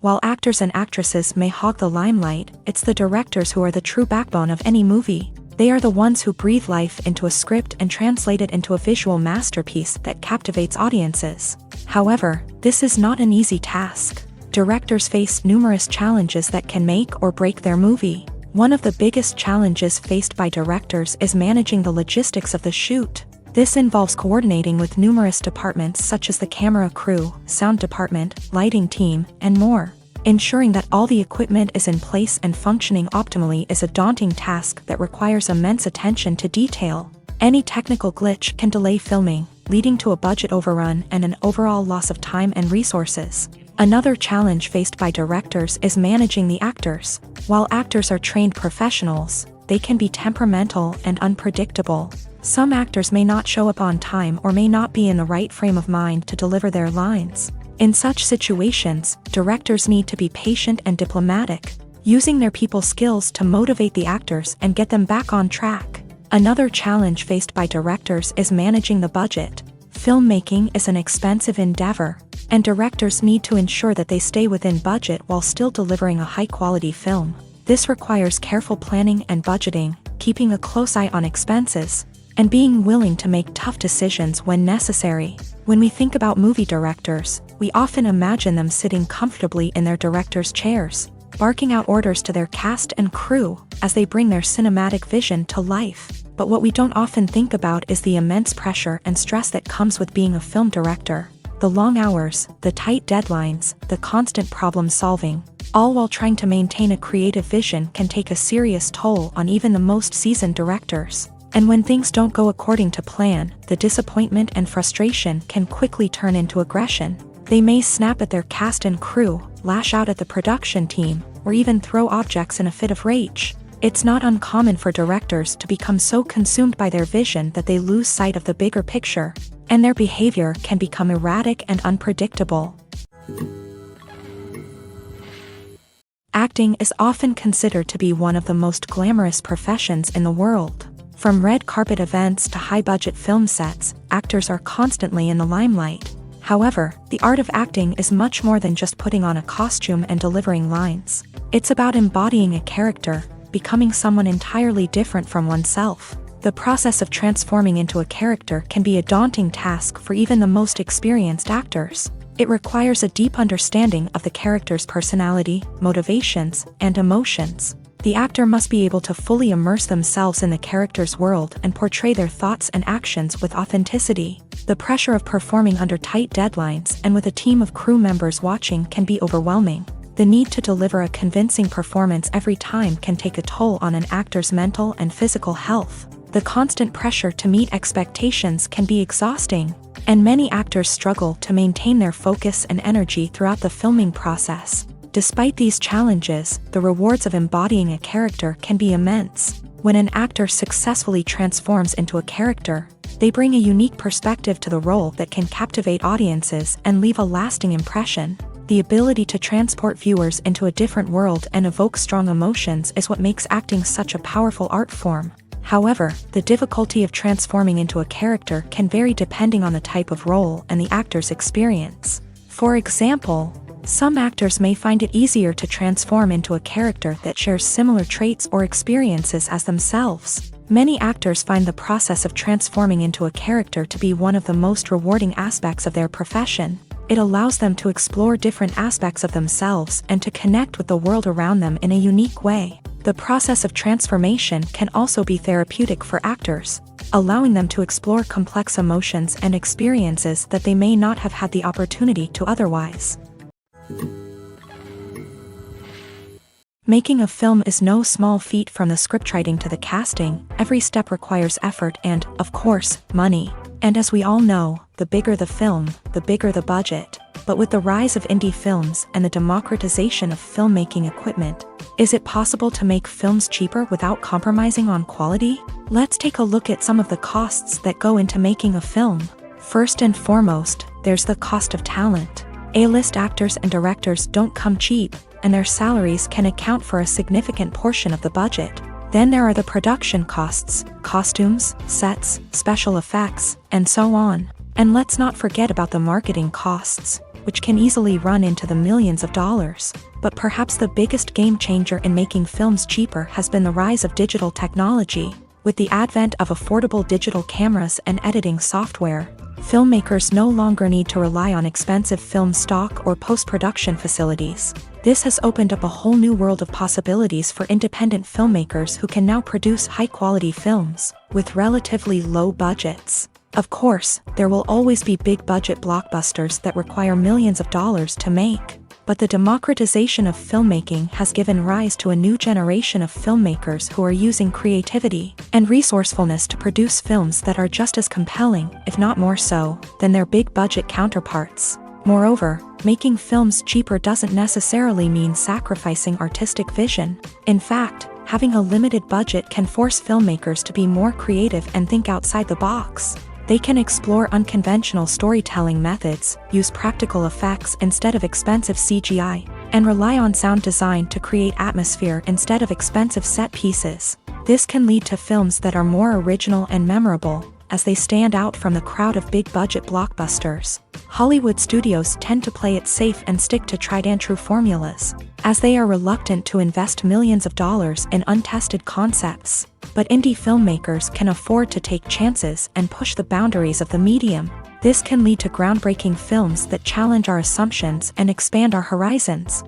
While actors and actresses may hog the limelight, it's the directors who are the true backbone of any movie. They are the ones who breathe life into a script and translate it into a visual masterpiece that captivates audiences. However, this is not an easy task. Directors face numerous challenges that can make or break their movie. One of the biggest challenges faced by directors is managing the logistics of the shoot. This involves coordinating with numerous departments such as the camera crew, sound department, lighting team, and more. Ensuring that all the equipment is in place and functioning optimally is a daunting task that requires immense attention to detail. Any technical glitch can delay filming, leading to a budget overrun and an overall loss of time and resources. Another challenge faced by directors is managing the actors. While actors are trained professionals, they can be temperamental and unpredictable. Some actors may not show up on time or may not be in the right frame of mind to deliver their lines. In such situations, directors need to be patient and diplomatic, using their people skills to motivate the actors and get them back on track. Another challenge faced by directors is managing the budget. Filmmaking is an expensive endeavor, and directors need to ensure that they stay within budget while still delivering a high-quality film. This requires careful planning and budgeting, keeping a close eye on expenses, and being willing to make tough decisions when necessary. When we think about movie directors, we often imagine them sitting comfortably in their director's chairs, barking out orders to their cast and crew as they bring their cinematic vision to life. But what we don't often think about is the immense pressure and stress that comes with being a film director. The long hours, the tight deadlines, the constant problem solving, all while trying to maintain a creative vision can take a serious toll on even the most seasoned directors. And when things don't go according to plan, the disappointment and frustration can quickly turn into aggression. They may snap at their cast and crew, lash out at the production team, or even throw objects in a fit of rage. It's not uncommon for directors to become so consumed by their vision that they lose sight of the bigger picture, and their behavior can become erratic and unpredictable. Acting is often considered to be one of the most glamorous professions in the world. From red carpet events to high-budget film sets, actors are constantly in the limelight. However, the art of acting is much more than just putting on a costume and delivering lines. It's about embodying a character, becoming someone entirely different from oneself. The process of transforming into a character can be a daunting task for even the most experienced actors. It requires a deep understanding of the character's personality, motivations, and emotions. The actor must be able to fully immerse themselves in the character's world and portray their thoughts and actions with authenticity. The pressure of performing under tight deadlines and with a team of crew members watching can be overwhelming. The need to deliver a convincing performance every time can take a toll on an actor's mental and physical health. The constant pressure to meet expectations can be exhausting, and many actors struggle to maintain their focus and energy throughout the filming process. Despite these challenges, the rewards of embodying a character can be immense. When an actor successfully transforms into a character, they bring a unique perspective to the role that can captivate audiences and leave a lasting impression. The ability to transport viewers into a different world and evoke strong emotions is what makes acting such a powerful art form. However, the difficulty of transforming into a character can vary depending on the type of role and the actor's experience. For example, some actors may find it easier to transform into a character that shares similar traits or experiences as themselves. Many actors find the process of transforming into a character to be one of the most rewarding aspects of their profession. It allows them to explore different aspects of themselves and to connect with the world around them in a unique way. The process of transformation can also be therapeutic for actors, allowing them to explore complex emotions and experiences that they may not have had the opportunity to otherwise. Making a film is no small feat. From the scriptwriting to the casting, every step requires effort and, of course, money. And as we all know, the bigger the film, the bigger the budget. But with the rise of indie films and the democratization of filmmaking equipment, is it possible to make films cheaper without compromising on quality? Let's take a look at some of the costs that go into making a film. First and foremost, there's the cost of talent. A-list actors and directors don't come cheap, and their salaries can account for a significant portion of the budget. Then there are the production costs, costumes, sets, special effects, and so on. And let's not forget about the marketing costs, which can easily run into the millions of dollars. But perhaps the biggest game changer in making films cheaper has been the rise of digital technology. With the advent of affordable digital cameras and editing software, filmmakers no longer need to rely on expensive film stock or post-production facilities. This has opened up a whole new world of possibilities for independent filmmakers who can now produce high-quality films with relatively low budgets. Of course, there will always be big-budget blockbusters that require millions of dollars to make. But the democratization of filmmaking has given rise to a new generation of filmmakers who are using creativity and resourcefulness to produce films that are just as compelling, if not more so, than their big-budget counterparts. Moreover, making films cheaper doesn't necessarily mean sacrificing artistic vision. In fact, having a limited budget can force filmmakers to be more creative and think outside the box. They can explore unconventional storytelling methods, use practical effects instead of expensive CGI, and rely on sound design to create atmosphere instead of expensive set pieces. This can lead to films that are more original and memorable, as they stand out from the crowd of big-budget blockbusters. Hollywood studios tend to play it safe and stick to tried-and-true formulas, as they are reluctant to invest millions of dollars in untested concepts. But indie filmmakers can afford to take chances and push the boundaries of the medium. This can lead to groundbreaking films that challenge our assumptions and expand our horizons.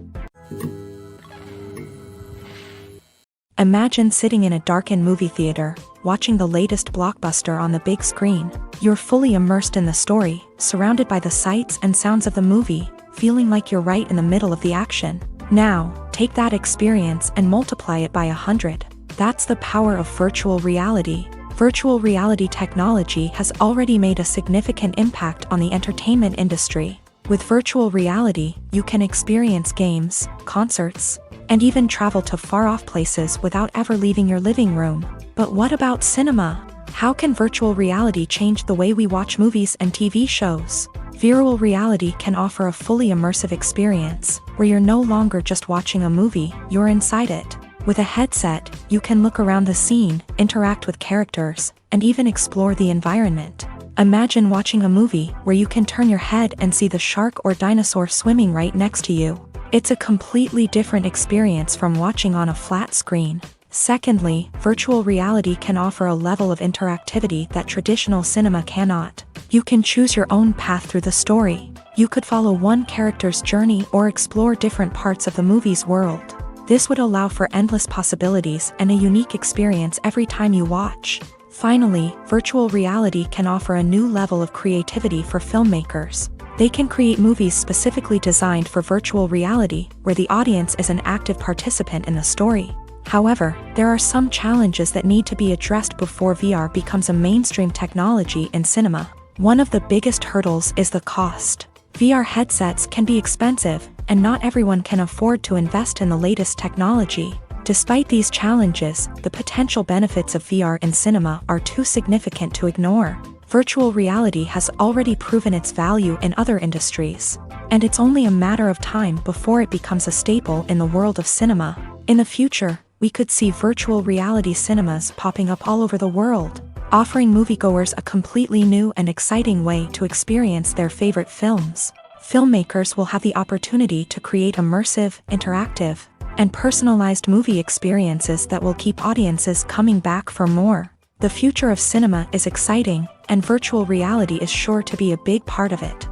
Imagine sitting in a darkened movie theater, watching the latest blockbuster on the big screen. You're fully immersed in the story, surrounded by the sights and sounds of the movie, feeling like you're right in the middle of the action. Now, take that experience and multiply it by 100. That's the power of virtual reality. Virtual reality technology has already made a significant impact on the entertainment industry. With virtual reality, you can experience games, concerts, and even travel to far-off places without ever leaving your living room. But what about cinema? How can virtual reality change the way we watch movies and TV shows? Virtual reality can offer a fully immersive experience, where you're no longer just watching a movie, you're inside it. With a headset, you can look around the scene, interact with characters, and even explore the environment. Imagine watching a movie where you can turn your head and see the shark or dinosaur swimming right next to you. It's a completely different experience from watching on a flat screen. Secondly, virtual reality can offer a level of interactivity that traditional cinema cannot. You can choose your own path through the story. You could follow one character's journey or explore different parts of the movie's world. This would allow for endless possibilities and a unique experience every time you watch. Finally, virtual reality can offer a new level of creativity for filmmakers. They can create movies specifically designed for virtual reality, where the audience is an active participant in the story. However, there are some challenges that need to be addressed before VR becomes a mainstream technology in cinema. One of the biggest hurdles is the cost. VR headsets can be expensive, and not everyone can afford to invest in the latest technology. Despite these challenges, the potential benefits of VR in cinema are too significant to ignore. Virtual reality has already proven its value in other industries, and it's only a matter of time before it becomes a staple in the world of cinema. In the future, we could see virtual reality cinemas popping up all over the world, offering moviegoers a completely new and exciting way to experience their favorite films. Filmmakers will have the opportunity to create immersive, interactive, and personalized movie experiences that will keep audiences coming back for more. The future of cinema is exciting, and virtual reality is sure to be a big part of it.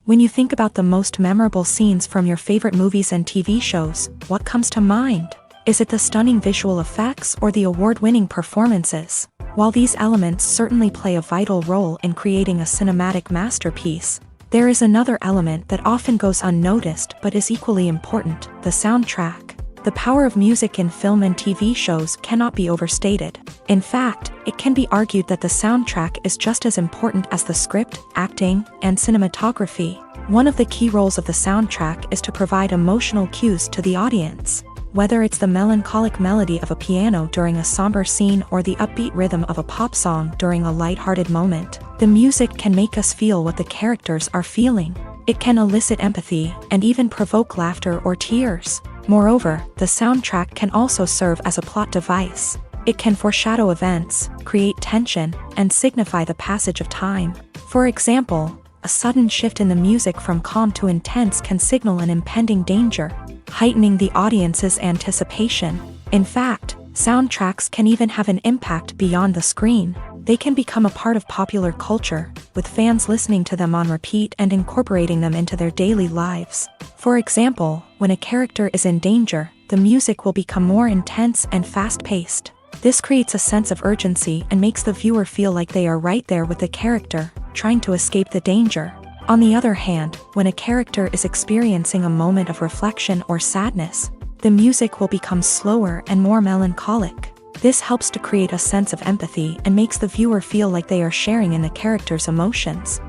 When you think about the most memorable scenes from your favorite movies and TV shows, what comes to mind? Is it the stunning visual effects or the award-winning performances? While these elements certainly play a vital role in creating a cinematic masterpiece, There is another element that often goes unnoticed but is equally important: the soundtrack. The power of music in film and TV shows cannot be overstated. In fact, it can be argued that the soundtrack is just as important as the script, acting, and cinematography. One of the key roles of the soundtrack is to provide emotional cues to the audience. Whether it's the melancholic melody of a piano during a somber scene or the upbeat rhythm of a pop song during a lighthearted moment, the music can make us feel what the characters are feeling. It can elicit empathy and even provoke laughter or tears. Moreover, the soundtrack can also serve as a plot device. It can foreshadow events, create tension, and signify the passage of time. For example, a sudden shift in the music from calm to intense can signal an impending danger, heightening the audience's anticipation. In fact, soundtracks can even have an impact beyond the screen. They can become a part of popular culture, with fans listening to them on repeat and incorporating them into their daily lives. For example, when a character is in danger, the music will become more intense and fast-paced. This creates a sense of urgency and makes the viewer feel like they are right there with the character, trying to escape the danger. On the other hand, when a character is experiencing a moment of reflection or sadness, the music will become slower and more melancholic. This helps to create a sense of empathy and makes the viewer feel like they are sharing in the character's emotions.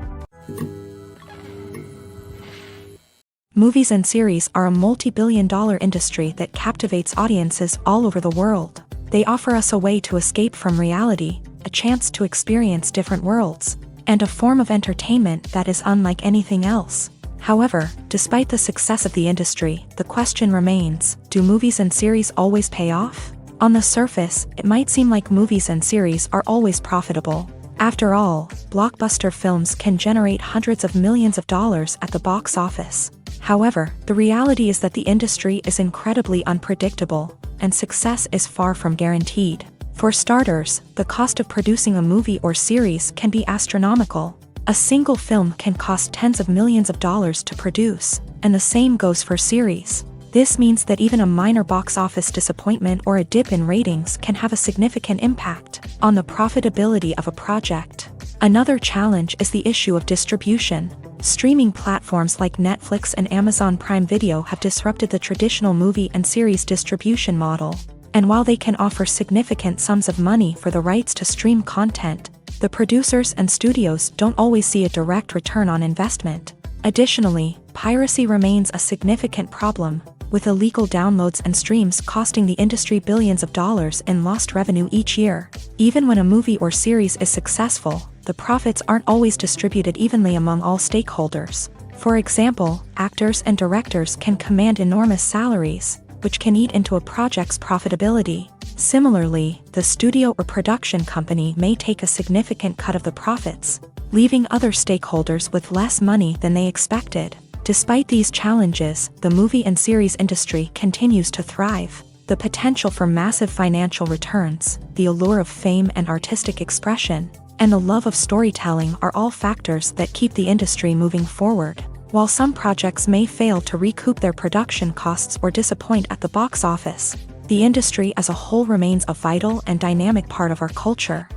Movies and series are a multi-billion-dollar industry that captivates audiences all over the world. They offer us a way to escape from reality, a chance to experience different worlds, and a form of entertainment that is unlike anything else. However, despite the success of the industry, the question remains: do movies and series always pay off? On the surface, it might seem like movies and series are always profitable. After all, blockbuster films can generate hundreds of millions of dollars at the box office. However, the reality is that the industry is incredibly unpredictable, and success is far from guaranteed. For starters, the cost of producing a movie or series can be astronomical. A single film can cost tens of millions of dollars to produce, and the same goes for series. This means that even a minor box office disappointment or a dip in ratings can have a significant impact on the profitability of a project. Another challenge is the issue of distribution. Streaming platforms like Netflix and Amazon Prime Video have disrupted the traditional movie and series distribution model. And while they can offer significant sums of money for the rights to stream content, the producers and studios don't always see a direct return on investment. Additionally, piracy remains a significant problem, with illegal downloads and streams costing the industry billions of dollars in lost revenue each year. Even when a movie or series is successful, the profits aren't always distributed evenly among all stakeholders. For example, actors and directors can command enormous salaries, which can eat into a project's profitability. Similarly, the studio or production company may take a significant cut of the profits, leaving other stakeholders with less money than they expected. Despite these challenges, the movie and series industry continues to thrive. The potential for massive financial returns, the allure of fame and artistic expression, and the love of storytelling are all factors that keep the industry moving forward. While some projects may fail to recoup their production costs or disappoint at the box office, the industry as a whole remains a vital and dynamic part of our culture.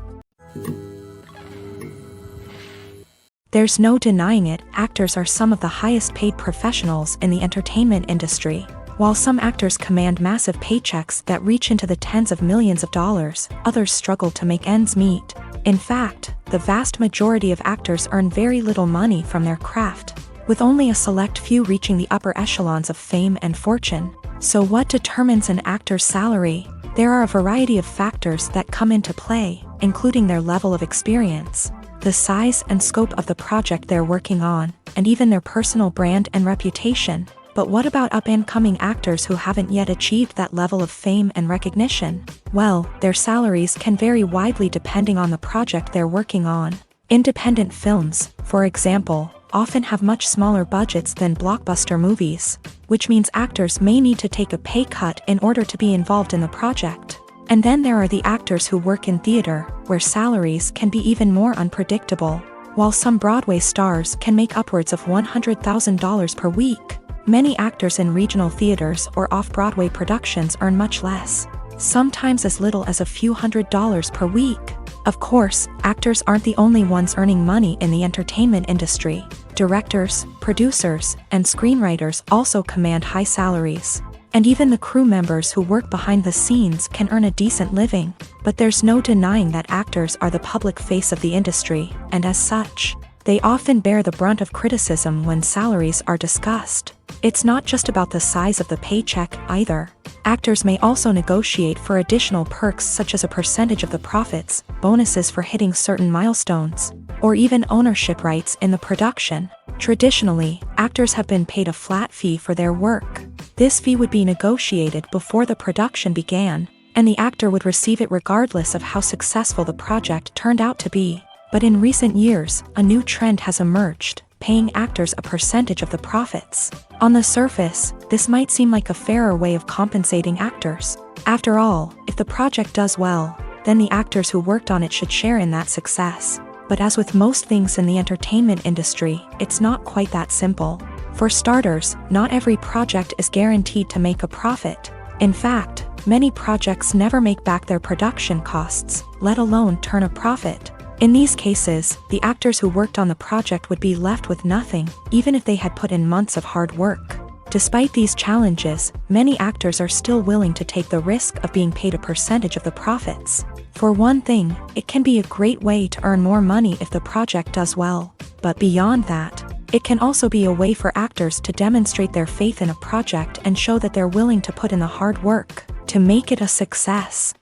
There's no denying it, actors are some of the highest paid professionals in the entertainment industry. While some actors command massive paychecks that reach into the tens of millions of dollars, others struggle to make ends meet. In fact, the vast majority of actors earn very little money from their craft, with only a select few reaching the upper echelons of fame and fortune. So what determines an actor's salary? There are a variety of factors that come into play, including their level of experience, the size and scope of the project they're working on, and even their personal brand and reputation. But what about up-and-coming actors who haven't yet achieved that level of fame and recognition? Well, their salaries can vary widely depending on the project they're working on. Independent films, for example, often have much smaller budgets than blockbuster movies, which means actors may need to take a pay cut in order to be involved in the project. And then there are the actors who work in theater, where salaries can be even more unpredictable. While some Broadway stars can make upwards of $100,000 per week, many actors in regional theaters or off-Broadway productions earn much less, sometimes as little as a few $100s per week. Of course, actors aren't the only ones earning money in the entertainment industry. Directors, producers, and screenwriters also command high salaries. And even the crew members who work behind the scenes can earn a decent living. But there's no denying that actors are the public face of the industry, and as such, they often bear the brunt of criticism when salaries are discussed. It's not just about the size of the paycheck, either. Actors may also negotiate for additional perks such as a percentage of the profits, bonuses for hitting certain milestones, or even ownership rights in the production. Traditionally, actors have been paid a flat fee for their work. This fee would be negotiated before the production began, and the actor would receive it regardless of how successful the project turned out to be. But in recent years, a new trend has emerged, paying actors a percentage of the profits. On the surface, this might seem like a fairer way of compensating actors. After all, if the project does well, then the actors who worked on it should share in that success. But as with most things in the entertainment industry, it's not quite that simple. For starters, not every project is guaranteed to make a profit. In fact, many projects never make back their production costs, let alone turn a profit. In these cases, the actors who worked on the project would be left with nothing, even if they had put in months of hard work. Despite these challenges, many actors are still willing to take the risk of being paid a percentage of the profits. For one thing, it can be a great way to earn more money if the project does well. But beyond that, it can also be a way for actors to demonstrate their faith in a project and show that they're willing to put in the hard work to make it a success.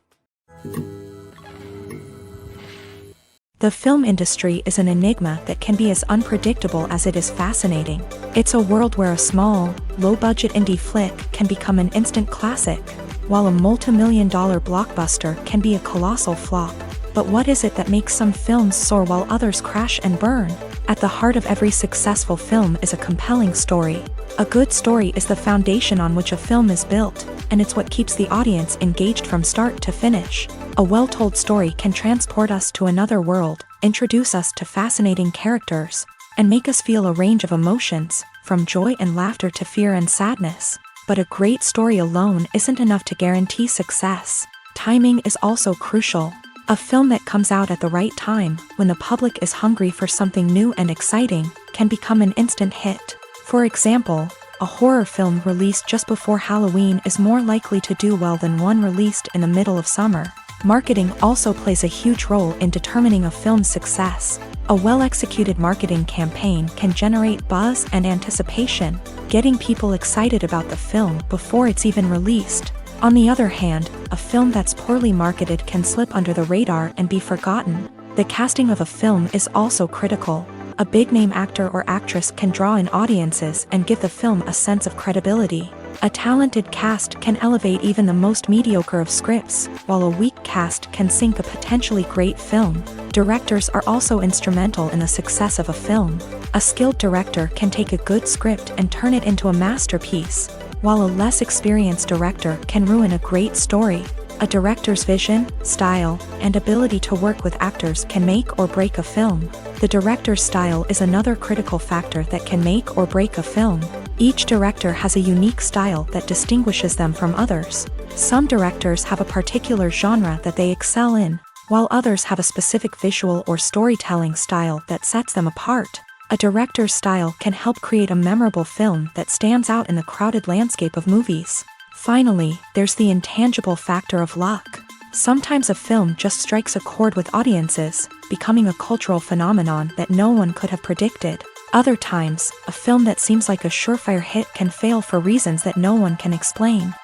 The film industry is an enigma that can be as unpredictable as it is fascinating. It's a world where a small, low-budget indie flick can become an instant classic, while a multi-million-dollar blockbuster can be a colossal flop. But what is it that makes some films soar while others crash and burn? At the heart of every successful film is a compelling story. A good story is the foundation on which a film is built, and it's what keeps the audience engaged from start to finish. A well-told story can transport us to another world, introduce us to fascinating characters, and make us feel a range of emotions, from joy and laughter to fear and sadness. But a great story alone isn't enough to guarantee success. Timing is also crucial. A film that comes out at the right time, when the public is hungry for something new and exciting, can become an instant hit. For example, a horror film released just before Halloween is more likely to do well than one released in the middle of summer. Marketing also plays a huge role in determining a film's success. A well-executed marketing campaign can generate buzz and anticipation, getting people excited about the film before it's even released. On the other hand, a film that's poorly marketed can slip under the radar and be forgotten. The casting of a film is also critical. A big-name actor or actress can draw in audiences and give the film a sense of credibility. A talented cast can elevate even the most mediocre of scripts, while a weak cast can sink a potentially great film. Directors are also instrumental in the success of a film. A skilled director can take a good script and turn it into a masterpiece, while a less experienced director can ruin a great story. A director's vision, style, and ability to work with actors can make or break a film. The director's style is another critical factor that can make or break a film. Each director has a unique style that distinguishes them from others. Some directors have a particular genre that they excel in, while others have a specific visual or storytelling style that sets them apart. A director's style can help create a memorable film that stands out in the crowded landscape of movies. Finally, there's the intangible factor of luck. Sometimes a film just strikes a chord with audiences, becoming a cultural phenomenon that no one could have predicted. Other times, a film that seems like a surefire hit can fail for reasons that no one can explain.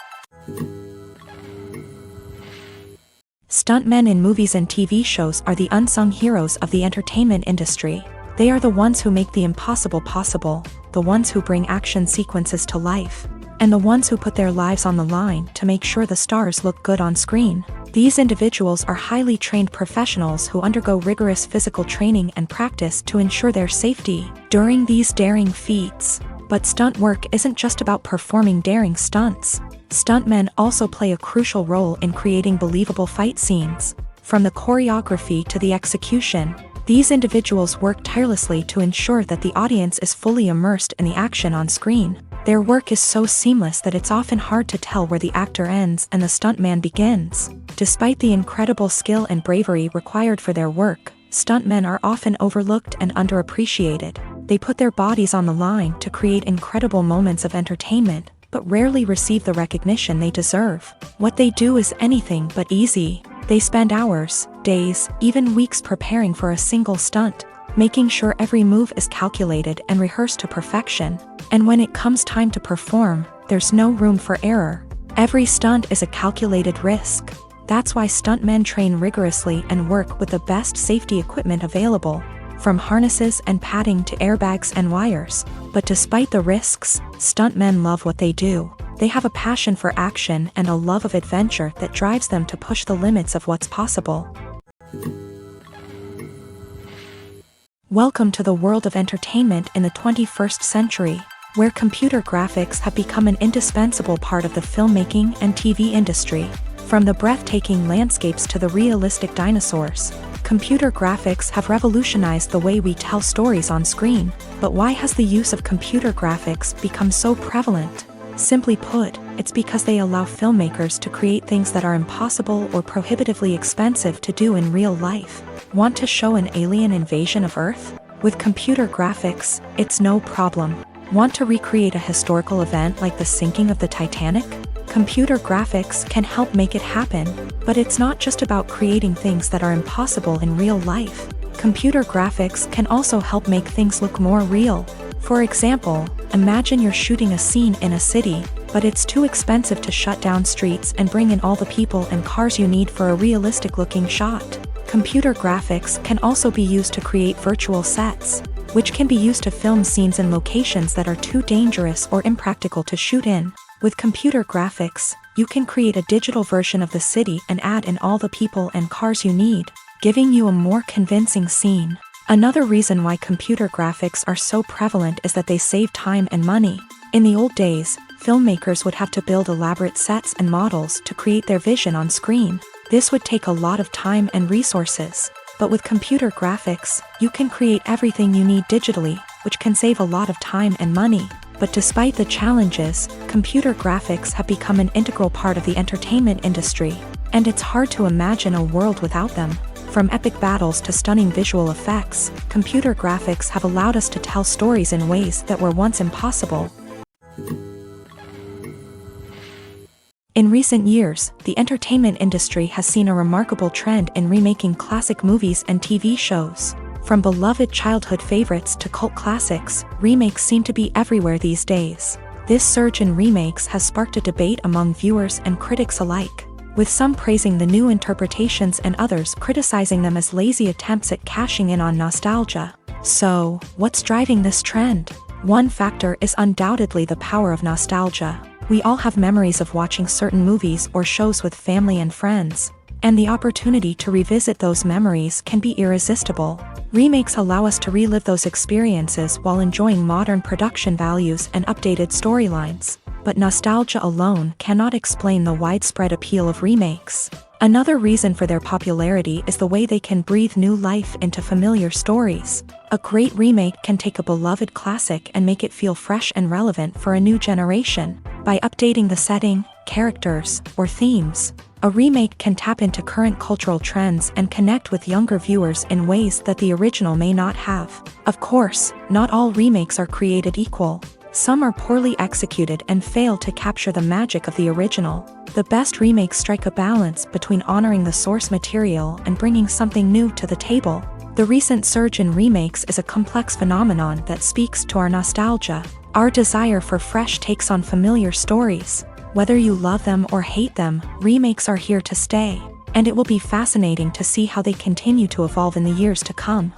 Stuntmen in movies and TV shows are the unsung heroes of the entertainment industry. They are the ones who make the impossible possible, the ones who bring action sequences to life, and the ones who put their lives on the line to make sure the stars look good on screen. These individuals are highly trained professionals who undergo rigorous physical training and practice to ensure their safety during these daring feats. But stunt work isn't just about performing daring stunts. Stuntmen also play a crucial role in creating believable fight scenes. From the choreography to the execution, these individuals work tirelessly to ensure that the audience is fully immersed in the action on screen. Their work is so seamless that it's often hard to tell where the actor ends and the stuntman begins. Despite the incredible skill and bravery required for their work, stuntmen are often overlooked and underappreciated. They put their bodies on the line to create incredible moments of entertainment, but rarely receive the recognition they deserve. What they do is anything but easy. They spend hours, days, even weeks preparing for a single stunt, making sure every move is calculated and rehearsed to perfection. And when it comes time to perform, there's no room for error. Every stunt is a calculated risk. That's why stuntmen train rigorously and work with the best safety equipment available, from harnesses and padding to airbags and wires. But despite the risks, stuntmen love what they do. They have a passion for action and a love of adventure that drives them to push the limits of what's possible. Welcome to the world of entertainment in the 21st century, where computer graphics have become an indispensable part of the filmmaking and TV industry. From the breathtaking landscapes to the realistic dinosaurs, computer graphics have revolutionized the way we tell stories on screen. But why has the use of computer graphics become so prevalent? Simply put, it's because they allow filmmakers to create things that are impossible or prohibitively expensive to do in real life. Want to show an alien invasion of Earth? With computer graphics, it's no problem. Want to recreate a historical event like the sinking of the Titanic? Computer graphics can help make it happen. But it's not just about creating things that are impossible in real life. Computer graphics can also help make things look more real. For example, imagine you're shooting a scene in a city, but it's too expensive to shut down streets and bring in all the people and cars you need for a realistic-looking shot. Computer graphics can also be used to create virtual sets, which can be used to film scenes in locations that are too dangerous or impractical to shoot in. With computer graphics, you can create a digital version of the city and add in all the people and cars you need, giving you a more convincing scene. Another reason why computer graphics are so prevalent is that they save time and money. In the old days, filmmakers would have to build elaborate sets and models to create their vision on screen. This would take a lot of time and resources. But with computer graphics, you can create everything you need digitally, which can save a lot of time and money. But despite the challenges, computer graphics have become an integral part of the entertainment industry, and it's hard to imagine a world without them. From epic battles to stunning visual effects, computer graphics have allowed us to tell stories in ways that were once impossible. In recent years, the entertainment industry has seen a remarkable trend in remaking classic movies and TV shows. From beloved childhood favorites to cult classics, remakes seem to be everywhere these days. This surge in remakes has sparked a debate among viewers and critics alike, with some praising the new interpretations and others criticizing them as lazy attempts at cashing in on nostalgia. So, what's driving this trend? One factor is undoubtedly the power of nostalgia. We all have memories of watching certain movies or shows with family and friends, and the opportunity to revisit those memories can be irresistible. Remakes allow us to relive those experiences while enjoying modern production values and updated storylines. But nostalgia alone cannot explain the widespread appeal of remakes. Another reason for their popularity is the way they can breathe new life into familiar stories. A great remake can take a beloved classic and make it feel fresh and relevant for a new generation. By updating the setting, characters, or themes, a remake can tap into current cultural trends and connect with younger viewers in ways that the original may not have. Of course, not all remakes are created equal. Some are poorly executed and fail to capture the magic of the original. The best remakes strike a balance between honoring the source material and bringing something new to the table. The recent surge in remakes is a complex phenomenon that speaks to our nostalgia, our desire for fresh takes on familiar stories. Whether you love them or hate them, remakes are here to stay, and it will be fascinating to see how they continue to evolve in the years to come.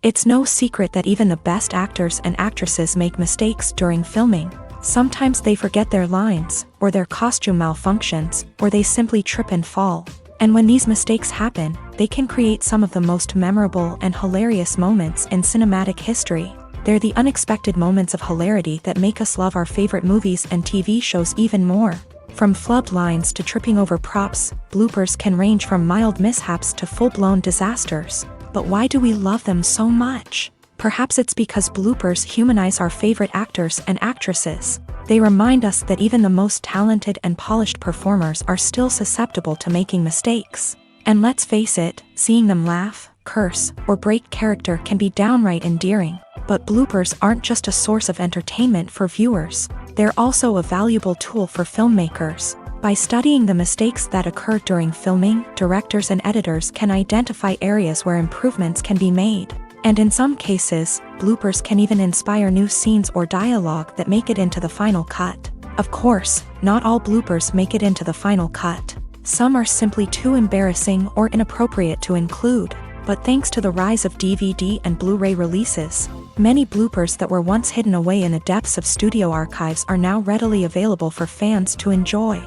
It's no secret that even the best actors and actresses make mistakes during filming. Sometimes they forget their lines, or their costume malfunctions, or they simply trip and fall. And when these mistakes happen, they can create some of the most memorable and hilarious moments in cinematic history. They're the unexpected moments of hilarity that make us love our favorite movies and TV shows even more. From flubbed lines to tripping over props, bloopers can range from mild mishaps to full-blown disasters. But why do we love them so much? Perhaps it's because bloopers humanize our favorite actors and actresses. They remind us that even the most talented and polished performers are still susceptible to making mistakes. And let's face it, seeing them laugh, curse, or break character can be downright endearing. But bloopers aren't just a source of entertainment for viewers, they're also a valuable tool for filmmakers. By studying the mistakes that occur during filming, directors and editors can identify areas where improvements can be made. And in some cases, bloopers can even inspire new scenes or dialogue that make it into the final cut. Of course, not all bloopers make it into the final cut. Some are simply too embarrassing or inappropriate to include. But thanks to the rise of DVD and Blu-ray releases, many bloopers that were once hidden away in the depths of studio archives are now readily available for fans to enjoy.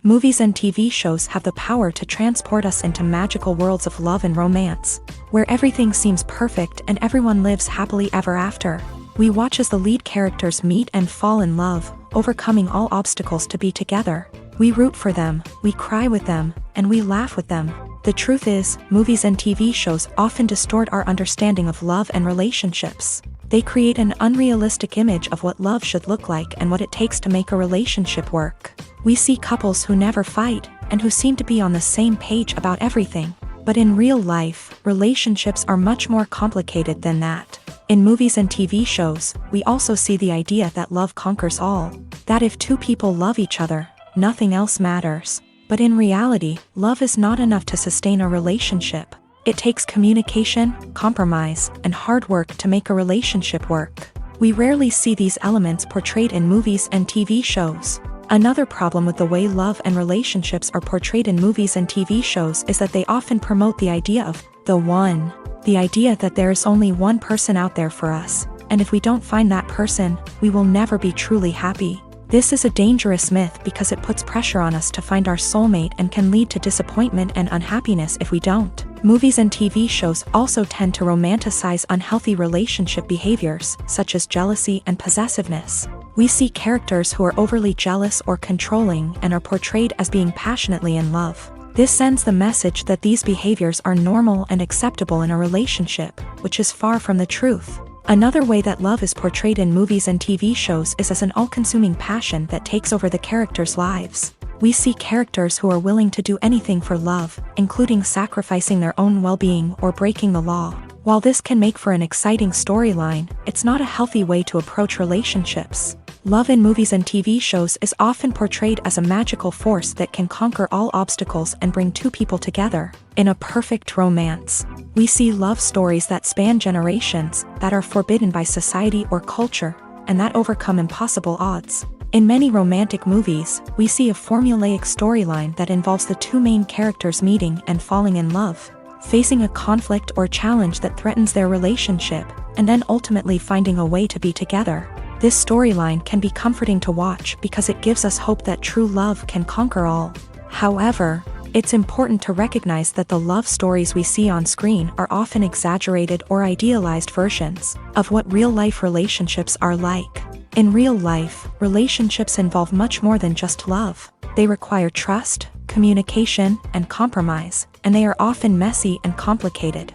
Movies and TV shows have the power to transport us into magical worlds of love and romance, where everything seems perfect and everyone lives happily ever after. We watch as the lead characters meet and fall in love, overcoming all obstacles to be together. We root for them, we cry with them, and we laugh with them. The truth is, movies and TV shows often distort our understanding of love and relationships. They create an unrealistic image of what love should look like and what it takes to make a relationship work. We see couples who never fight, and who seem to be on the same page about everything. But in real life, relationships are much more complicated than that. In movies and TV shows, we also see the idea that love conquers all. That if two people love each other, nothing else matters. But in reality, love is not enough to sustain a relationship. It takes communication, compromise, and hard work to make a relationship work. We rarely see these elements portrayed in movies and TV shows. Another problem with the way love and relationships are portrayed in movies and TV shows is that they often promote the idea of the one. The idea that there is only one person out there for us, and if we don't find that person, we will never be truly happy. This is a dangerous myth because it puts pressure on us to find our soulmate and can lead to disappointment and unhappiness if we don't. Movies and TV shows also tend to romanticize unhealthy relationship behaviors, such as jealousy and possessiveness. We see characters who are overly jealous or controlling and are portrayed as being passionately in love. This sends the message that these behaviors are normal and acceptable in a relationship, which is far from the truth. Another way that love is portrayed in movies and TV shows is as an all-consuming passion that takes over the characters' lives. We see characters who are willing to do anything for love, including sacrificing their own well-being or breaking the law. While this can make for an exciting storyline, it's not a healthy way to approach relationships. Love in movies and TV shows is often portrayed as a magical force that can conquer all obstacles and bring two people together in a perfect romance. We see love stories that span generations, that are forbidden by society or culture, and that overcome impossible odds. In many romantic movies, we see a formulaic storyline that involves the two main characters meeting and falling in love, facing a conflict or challenge that threatens their relationship, and then ultimately finding a way to be together. This storyline can be comforting to watch because it gives us hope that true love can conquer all. However, it's important to recognize that the love stories we see on screen are often exaggerated or idealized versions of what real-life relationships are like. In real life, relationships involve much more than just love. They require trust, communication, and compromise, and they are often messy and complicated.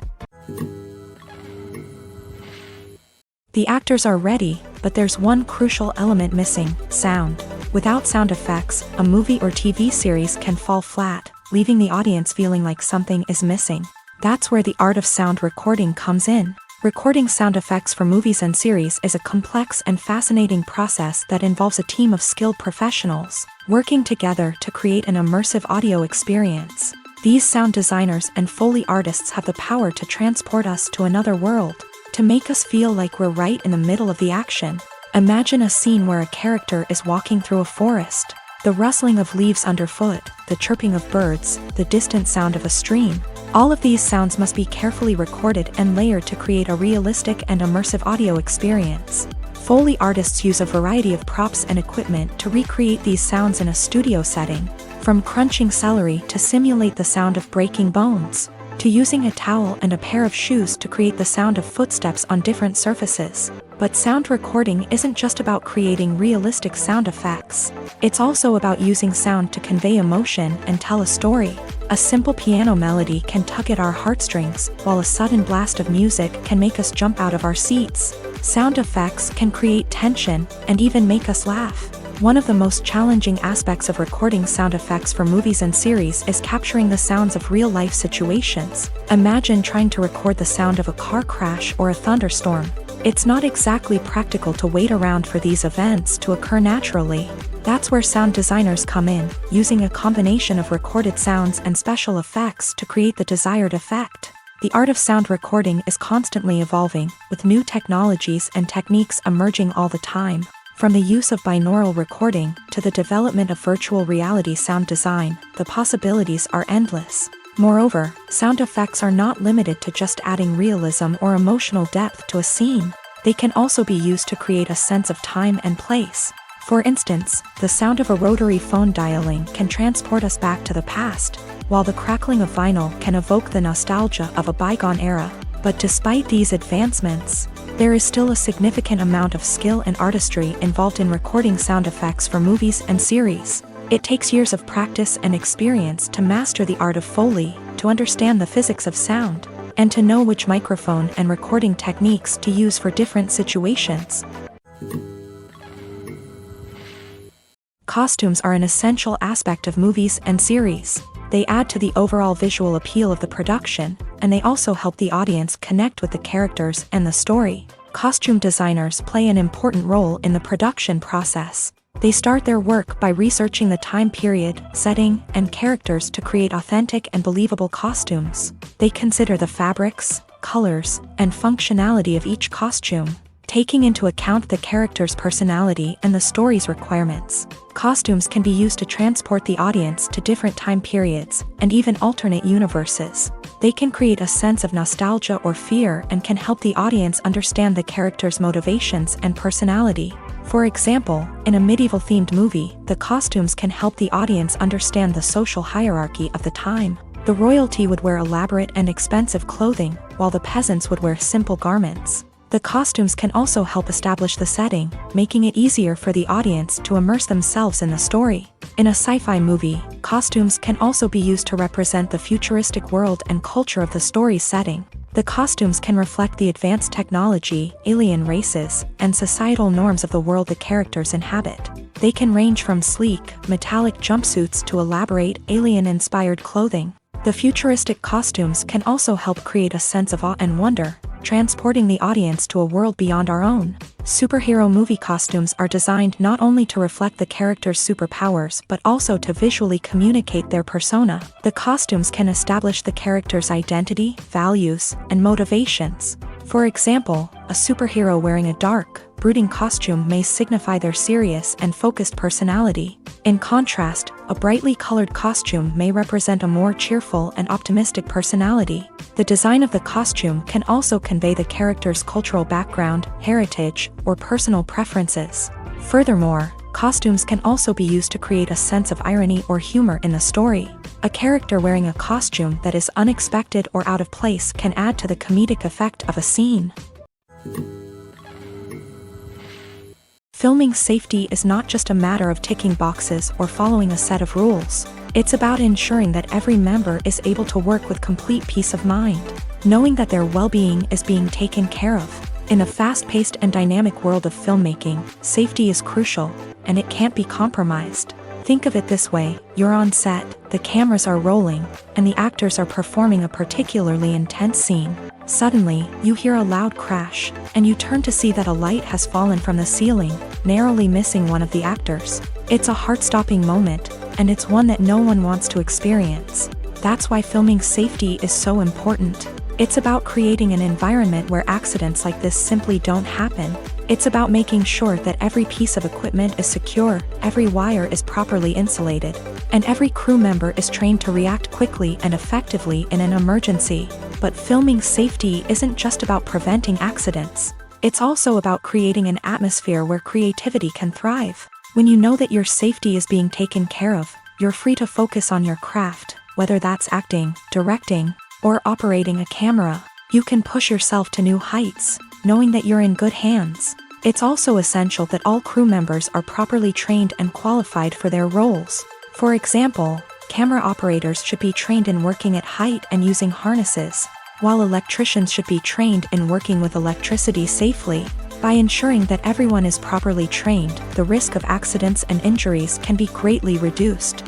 The actors are ready, but there's one crucial element missing: sound. Without sound effects, a movie or TV series can fall flat, leaving the audience feeling like something is missing. That's where the art of sound recording comes in. Recording sound effects for movies and series is a complex and fascinating process that involves a team of skilled professionals working together to create an immersive audio experience. These sound designers and Foley artists have the power to transport us to another world, to make us feel like we're right in the middle of the action. Imagine a scene where a character is walking through a forest. The rustling of leaves underfoot, the chirping of birds, the distant sound of a stream. All of these sounds must be carefully recorded and layered to create a realistic and immersive audio experience. Foley artists use a variety of props and equipment to recreate these sounds in a studio setting, from crunching celery to simulate the sound of breaking bones, to using a towel and a pair of shoes to create the sound of footsteps on different surfaces. But sound recording isn't just about creating realistic sound effects. It's also about using sound to convey emotion and tell a story. A simple piano melody can tug at our heartstrings, while a sudden blast of music can make us jump out of our seats. Sound effects can create tension and even make us laugh. One of the most challenging aspects of recording sound effects for movies and series is capturing the sounds of real-life situations. Imagine trying to record the sound of a car crash or a thunderstorm. It's not exactly practical to wait around for these events to occur naturally. That's where sound designers come in, using a combination of recorded sounds and special effects to create the desired effect. The art of sound recording is constantly evolving, with new technologies and techniques emerging all the time. From the use of binaural recording to the development of virtual reality sound design, the possibilities are endless. Moreover, sound effects are not limited to just adding realism or emotional depth to a scene. They can also be used to create a sense of time and place. For instance, the sound of a rotary phone dialing can transport us back to the past, while the crackling of vinyl can evoke the nostalgia of a bygone era. But despite these advancements, there is still a significant amount of skill and artistry involved in recording sound effects for movies and series. It takes years of practice and experience to master the art of Foley, to understand the physics of sound, and to know which microphone and recording techniques to use for different situations. Costumes are an essential aspect of movies and series. They add to the overall visual appeal of the production, and they also help the audience connect with the characters and the story. Costume designers play an important role in the production process. They start their work by researching the time period, setting, and characters to create authentic and believable costumes. They consider the fabrics, colors, and functionality of each costume, taking into account the character's personality and the story's requirements. Costumes can be used to transport the audience to different time periods and even alternate universes. They can create a sense of nostalgia or fear and can help the audience understand the character's motivations and personality. For example, in a medieval-themed movie, the costumes can help the audience understand the social hierarchy of the time. The royalty would wear elaborate and expensive clothing, while the peasants would wear simple garments. The costumes can also help establish the setting, making it easier for the audience to immerse themselves in the story. In a sci-fi movie, costumes can also be used to represent the futuristic world and culture of the story's setting. The costumes can reflect the advanced technology, alien races, and societal norms of the world the characters inhabit. They can range from sleek, metallic jumpsuits to elaborate, alien-inspired clothing. The futuristic costumes can also help create a sense of awe and wonder, transporting the audience to a world beyond our own. Superhero movie costumes are designed not only to reflect the character's superpowers but also to visually communicate their persona. The costumes can establish the character's identity, values, and motivations. For example, a superhero wearing a dark, brooding costume may signify their serious and focused personality. In contrast, a brightly colored costume may represent a more cheerful and optimistic personality. The design of the costume can also convey the character's cultural background, heritage, or personal preferences. Furthermore, costumes can also be used to create a sense of irony or humor in the story. A character wearing a costume that is unexpected or out of place can add to the comedic effect of a scene. Filming safety is not just a matter of ticking boxes or following a set of rules. It's about ensuring that every member is able to work with complete peace of mind, knowing that their well-being is being taken care of. In a fast-paced and dynamic world of filmmaking, safety is crucial, and it can't be compromised. Think of it this way: you're on set, the cameras are rolling, and the actors are performing a particularly intense scene. Suddenly, you hear a loud crash, and you turn to see that a light has fallen from the ceiling, narrowly missing one of the actors. It's a heart-stopping moment, and it's one that no one wants to experience. That's why filming safety is so important. It's about creating an environment where accidents like this simply don't happen. It's about making sure that every piece of equipment is secure, every wire is properly insulated, and every crew member is trained to react quickly and effectively in an emergency. But filming safety isn't just about preventing accidents. It's also about creating an atmosphere where creativity can thrive. When you know that your safety is being taken care of, you're free to focus on your craft, whether that's acting, directing, or operating a camera. You can push yourself to new heights, knowing that you're in good hands. It's also essential that all crew members are properly trained and qualified for their roles. For example, camera operators should be trained in working at height and using harnesses, while electricians should be trained in working with electricity safely. By ensuring that everyone is properly trained, the risk of accidents and injuries can be greatly reduced.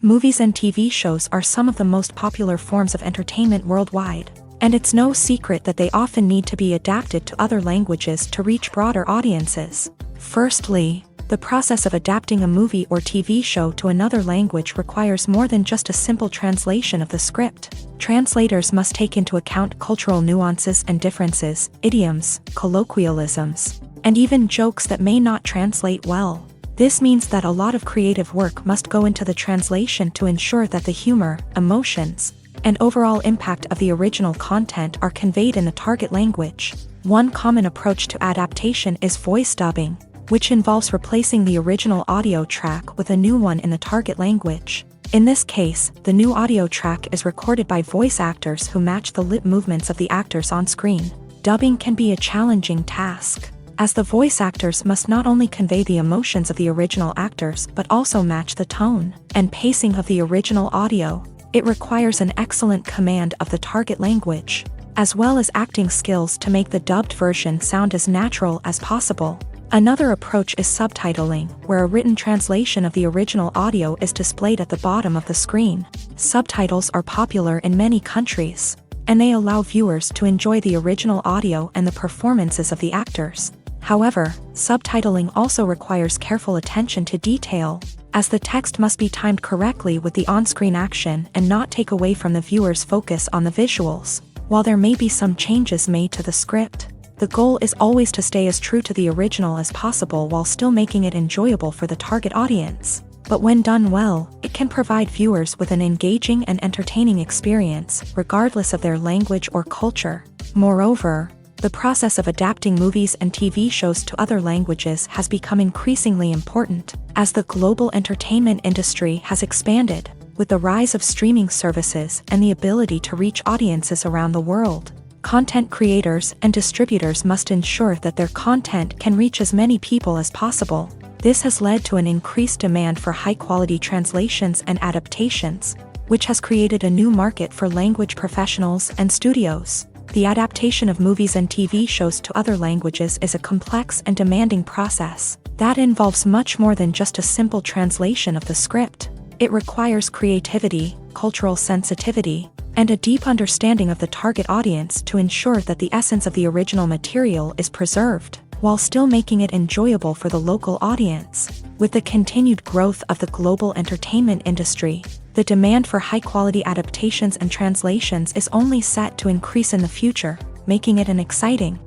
Movies and TV shows are some of the most popular forms of entertainment worldwide, and it's no secret that they often need to be adapted to other languages to reach broader audiences. Firstly, the process of adapting a movie or TV show to another language requires more than just a simple translation of the script. Translators must take into account cultural nuances and differences, idioms, colloquialisms, and even jokes that may not translate well. This means that a lot of creative work must go into the translation to ensure that the humor, emotions, and overall impact of the original content are conveyed in the target language. One common approach to adaptation is voice dubbing, which involves replacing the original audio track with a new one in the target language. In this case, the new audio track is recorded by voice actors who match the lip movements of the actors on screen. Dubbing can be a challenging task, as the voice actors must not only convey the emotions of the original actors but also match the tone and pacing of the original audio. It requires an excellent command of the target language, as well as acting skills to make the dubbed version sound as natural as possible. Another approach is subtitling, where a written translation of the original audio is displayed at the bottom of the screen. Subtitles are popular in many countries, and they allow viewers to enjoy the original audio and the performances of the actors. However, subtitling also requires careful attention to detail, as the text must be timed correctly with the on-screen action and not take away from the viewer's focus on the visuals. While there may be some changes made to the script, the goal is always to stay as true to the original as possible while still making it enjoyable for the target audience. But when done well, it can provide viewers with an engaging and entertaining experience, regardless of their language or culture. Moreover, the process of adapting movies and TV shows to other languages has become increasingly important, as the global entertainment industry has expanded, with the rise of streaming services and the ability to reach audiences around the world. Content creators and distributors must ensure that their content can reach as many people as possible. This has led to an increased demand for high-quality translations and adaptations, which has created a new market for language professionals and studios. The adaptation of movies and TV shows to other languages is a complex and demanding process that involves much more than just a simple translation of the script. It requires creativity, cultural sensitivity, and a deep understanding of the target audience to ensure that the essence of the original material is preserved, while still making it enjoyable for the local audience. With the continued growth of the global entertainment industry, the demand for high-quality adaptations and translations is only set to increase in the future, making it an exciting.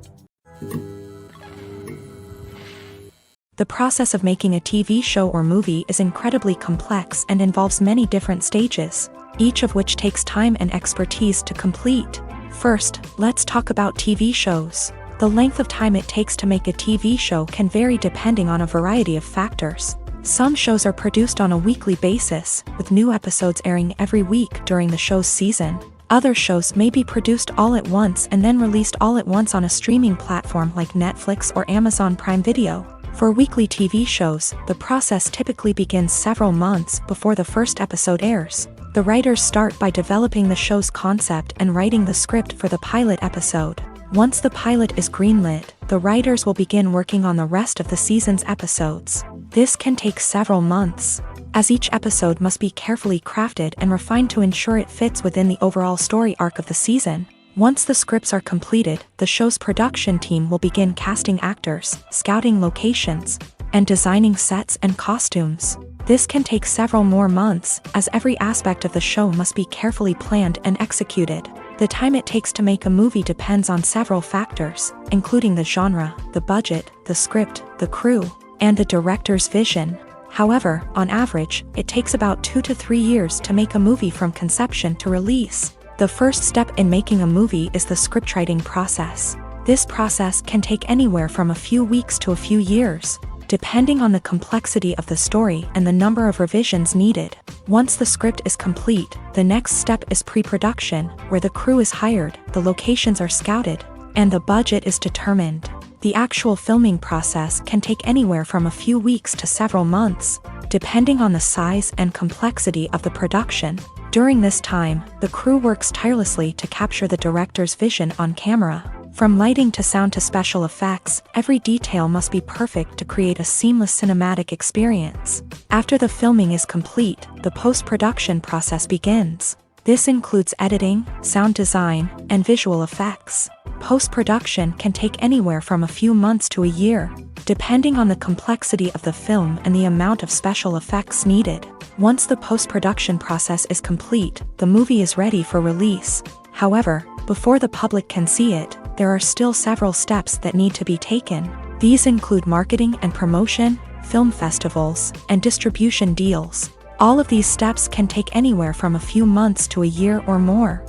The process of making a TV show or movie is incredibly complex and involves many different stages, each of which takes time and expertise to complete. First, let's talk about TV shows. The length of time it takes to make a TV show can vary depending on a variety of factors. Some shows are produced on a weekly basis, with new episodes airing every week during the show's season. Other shows may be produced all at once and then released all at once on a streaming platform like Netflix or Amazon Prime Video. For weekly TV shows, the process typically begins several months before the first episode airs. The writers start by developing the show's concept and writing the script for the pilot episode. Once the pilot is greenlit, the writers will begin working on the rest of the season's episodes. This can take several months, as each episode must be carefully crafted and refined to ensure it fits within the overall story arc of the season. Once the scripts are completed, the show's production team will begin casting actors, scouting locations, and designing sets and costumes. This can take several more months, as every aspect of the show must be carefully planned and executed. The time it takes to make a movie depends on several factors, including the genre, the budget, the script, the crew, and the director's vision. However, on average, it takes about 2 to 3 years to make a movie from conception to release. The first step in making a movie is the scriptwriting process. This process can take anywhere from a few weeks to a few years, depending on the complexity of the story and the number of revisions needed. Once the script is complete, the next step is pre-production, where the crew is hired, the locations are scouted, and the budget is determined. The actual filming process can take anywhere from a few weeks to several months, depending on the size and complexity of the production. During this time, the crew works tirelessly to capture the director's vision on camera. From lighting to sound to special effects, every detail must be perfect to create a seamless cinematic experience. After the filming is complete, the post-production process begins. This includes editing, sound design, and visual effects. Post-production can take anywhere from a few months to a year, depending on the complexity of the film and the amount of special effects needed. Once the post-production process is complete, the movie is ready for release. However, before the public can see it, there are still several steps that need to be taken. These include marketing and promotion, film festivals, and distribution deals. All of these steps can take anywhere from a few months to a year or more.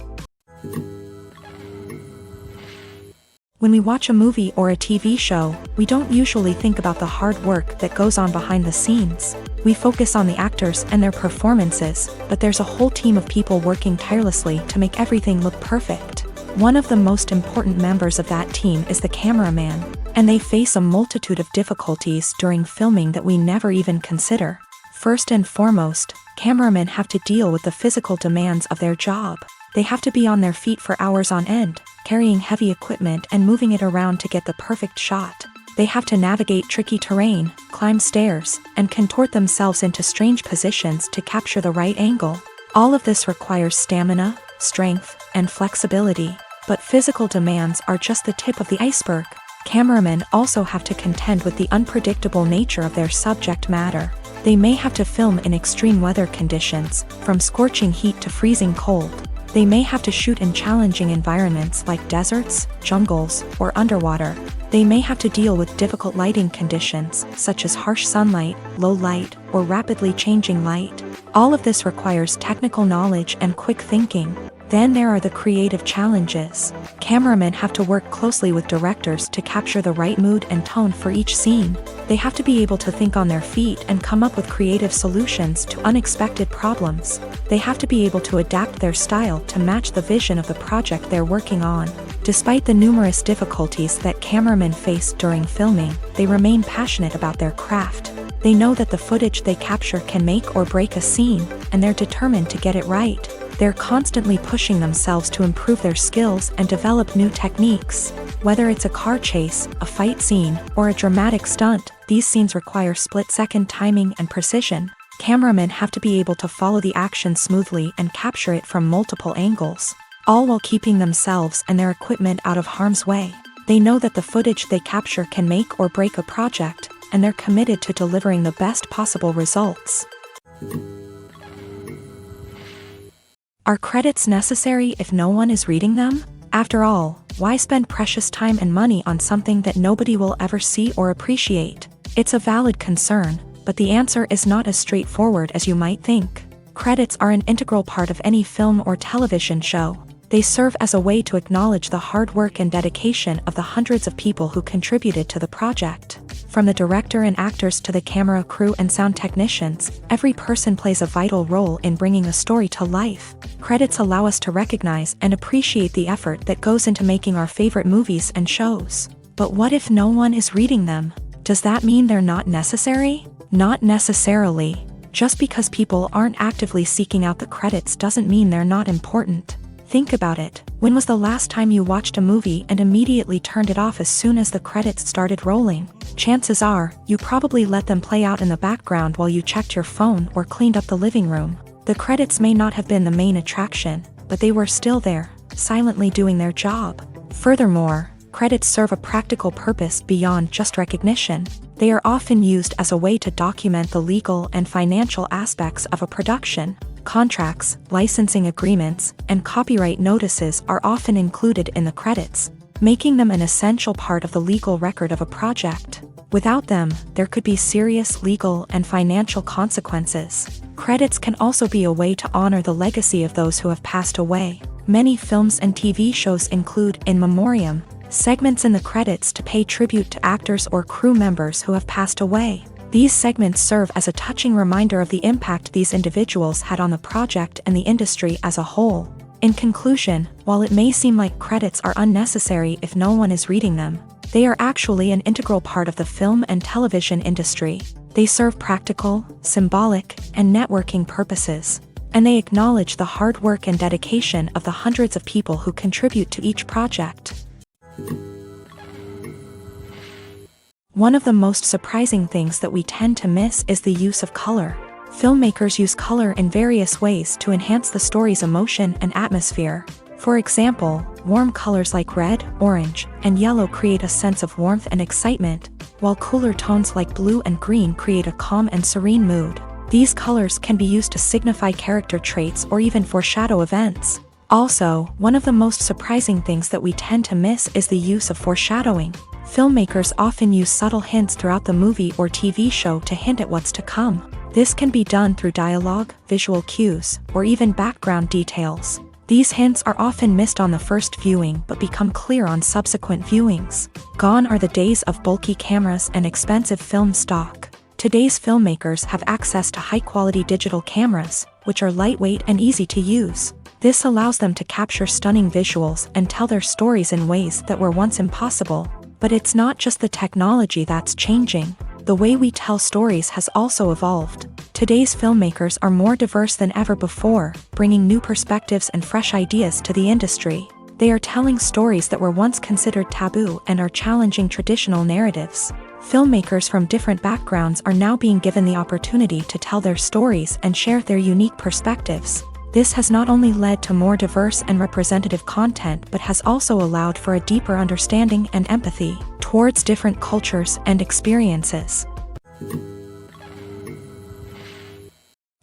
When we watch a movie or a TV show, we don't usually think about the hard work that goes on behind the scenes. We focus on the actors and their performances, but there's a whole team of people working tirelessly to make everything look perfect. One of the most important members of that team is the cameraman, and they face a multitude of difficulties during filming that we never even consider. First and foremost, cameramen have to deal with the physical demands of their job. They have to be on their feet for hours on end, carrying heavy equipment and moving it around to get the perfect shot. They have to navigate tricky terrain, climb stairs, and contort themselves into strange positions to capture the right angle. All of this requires stamina, strength, and flexibility. But physical demands are just the tip of the iceberg. Cameramen also have to contend with the unpredictable nature of their subject matter. They may have to film in extreme weather conditions, from scorching heat to freezing cold. They may have to shoot in challenging environments like deserts, jungles, or underwater. They may have to deal with difficult lighting conditions, such as harsh sunlight, low light, or rapidly changing light. All of this requires technical knowledge and quick thinking. Then there are the creative challenges. Cameramen have to work closely with directors to capture the right mood and tone for each scene. They have to be able to think on their feet and come up with creative solutions to unexpected problems. They have to be able to adapt their style to match the vision of the project they're working on. Despite the numerous difficulties that cameramen face during filming, they remain passionate about their craft. They know that the footage they capture can make or break a scene, and they're determined to get it right. They're constantly pushing themselves to improve their skills and develop new techniques. Whether it's a car chase, a fight scene, or a dramatic stunt, these scenes require split-second timing and precision. Cameramen have to be able to follow the action smoothly and capture it from multiple angles, all while keeping themselves and their equipment out of harm's way. They know that the footage they capture can make or break a project, and they're committed to delivering the best possible results. Are credits necessary if no one is reading them? After all, why spend precious time and money on something that nobody will ever see or appreciate? It's a valid concern, but the answer is not as straightforward as you might think. Credits are an integral part of any film or television show. They serve as a way to acknowledge the hard work and dedication of the hundreds of people who contributed to the project. From the director and actors to the camera crew and sound technicians, every person plays a vital role in bringing a story to life. Credits allow us to recognize and appreciate the effort that goes into making our favorite movies and shows. But what if no one is reading them? Does that mean they're not necessary? Not necessarily. Just because people aren't actively seeking out the credits doesn't mean they're not important. Think about it. When was the last time you watched a movie and immediately turned it off as soon as the credits started rolling? Chances are, you probably let them play out in the background while you checked your phone or cleaned up the living room. The credits may not have been the main attraction, but they were still there, silently doing their job. Furthermore, credits serve a practical purpose beyond just recognition. They are often used as a way to document the legal and financial aspects of a production. Contracts, licensing agreements, and copyright notices are often included in the credits, making them an essential part of the legal record of a project. Without them, there could be serious legal and financial consequences. Credits can also be a way to honor the legacy of those who have passed away. Many films and TV shows include in memoriam segments in the credits to pay tribute to actors or crew members who have passed away. These segments serve as a touching reminder of the impact these individuals had on the project and the industry as a whole. In conclusion, while it may seem like credits are unnecessary if no one is reading them, they are actually an integral part of the film and television industry. They serve practical, symbolic, and networking purposes. and they acknowledge the hard work and dedication of the hundreds of people who contribute to each project. One of the most surprising things that we tend to miss is the use of color. Filmmakers use color in various ways to enhance the story's emotion and atmosphere. For example, warm colors like red, orange, and yellow create a sense of warmth and excitement, while cooler tones like blue and green create a calm and serene mood. These colors can be used to signify character traits or even foreshadow events. Also, one of the most surprising things that we tend to miss is the use of foreshadowing. Filmmakers often use subtle hints throughout the movie or TV show to hint at what's to come. This can be done through dialogue, visual cues, or even background details. These hints are often missed on the first viewing but become clear on subsequent viewings. Gone are the days of bulky cameras and expensive film stock. Today's filmmakers have access to high-quality digital cameras, which are lightweight and easy to use. This allows them to capture stunning visuals and tell their stories in ways that were once impossible. But it's not just the technology that's changing. The way we tell stories has also evolved. Today's filmmakers are more diverse than ever before, bringing new perspectives and fresh ideas to the industry. They are telling stories that were once considered taboo and are challenging traditional narratives. Filmmakers from different backgrounds are now being given the opportunity to tell their stories and share their unique perspectives. This has not only led to more diverse and representative content but has also allowed for a deeper understanding and empathy towards different cultures and experiences.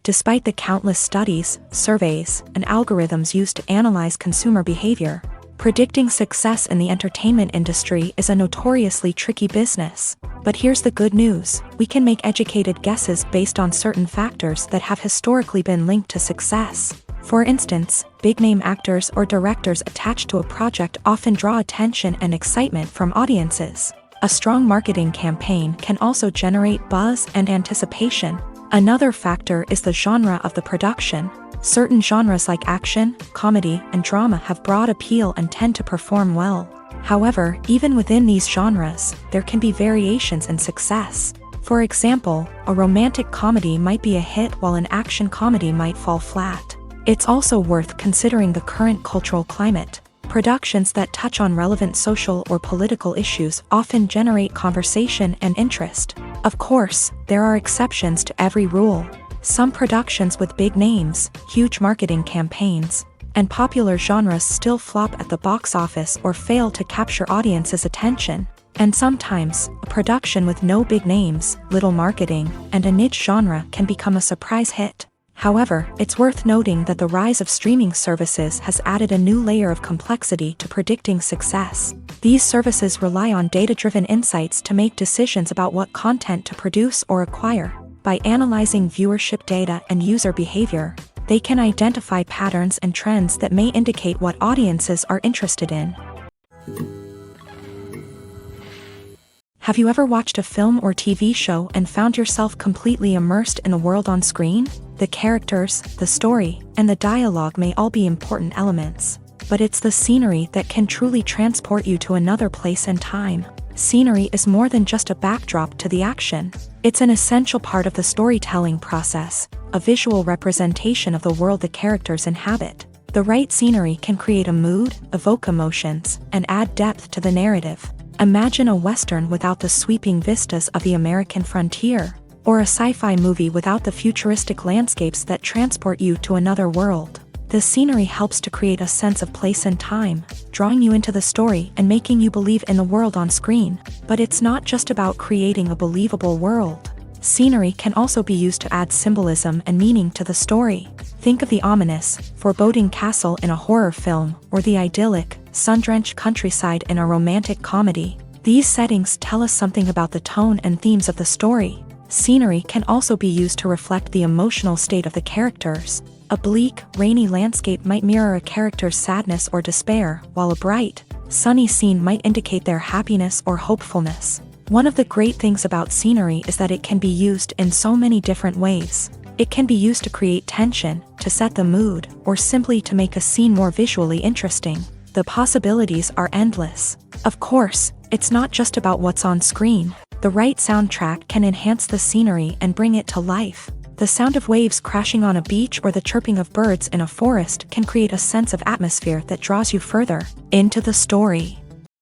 Despite the countless studies, surveys, and algorithms used to analyze consumer behavior, predicting success in the entertainment industry is a notoriously tricky business. But here's the good news: we can make educated guesses based on certain factors that have historically been linked to success. For instance, big-name actors or directors attached to a project often draw attention and excitement from audiences. A strong marketing campaign can also generate buzz and anticipation. Another factor is the genre of the production. Certain genres like action, comedy, and drama have broad appeal and tend to perform well. However, even within these genres, there can be variations in success. For example, a romantic comedy might be a hit while an action comedy might fall flat. It's also worth considering the current cultural climate. Productions that touch on relevant social or political issues often generate conversation and interest. Of course, there are exceptions to every rule. Some productions with big names, huge marketing campaigns, and popular genres still flop at the box office or fail to capture audiences' attention. And sometimes, a production with no big names, little marketing, and a niche genre can become a surprise hit. However, it's worth noting that the rise of streaming services has added a new layer of complexity to predicting success. These services rely on data-driven insights to make decisions about what content to produce or acquire. By analyzing viewership data and user behavior, they can identify patterns and trends that may indicate what audiences are interested in. Have you ever watched a film or TV show and found yourself completely immersed in the world on screen? The characters, the story, and the dialogue may all be important elements, but it's the scenery that can truly transport you to another place and time. Scenery is more than just a backdrop to the action. It's an essential part of the storytelling process, a visual representation of the world the characters inhabit. The right scenery can create a mood, evoke emotions, and add depth to the narrative. Imagine a Western without the sweeping vistas of the American frontier, or a sci-fi movie without the futuristic landscapes that transport you to another world. The scenery helps to create a sense of place and time, drawing you into the story and making you believe in the world on screen. But it's not just about creating a believable world. Scenery can also be used to add symbolism and meaning to the story. Think of the ominous, foreboding castle in a horror film, or the idyllic, sun-drenched countryside in a romantic comedy. These settings tell us something about the tone and themes of the story. Scenery can also be used to reflect the emotional state of the characters. A bleak, rainy landscape might mirror a character's sadness or despair, while a bright, sunny scene might indicate their happiness or hopefulness. One of the great things about scenery is that it can be used in so many different ways. It can be used to create tension, to set the mood, or simply to make a scene more visually interesting. The possibilities are endless. Of course, it's not just about what's on screen. The right soundtrack can enhance the scenery and bring it to life. The sound of waves crashing on a beach or the chirping of birds in a forest can create a sense of atmosphere that draws you further into the story.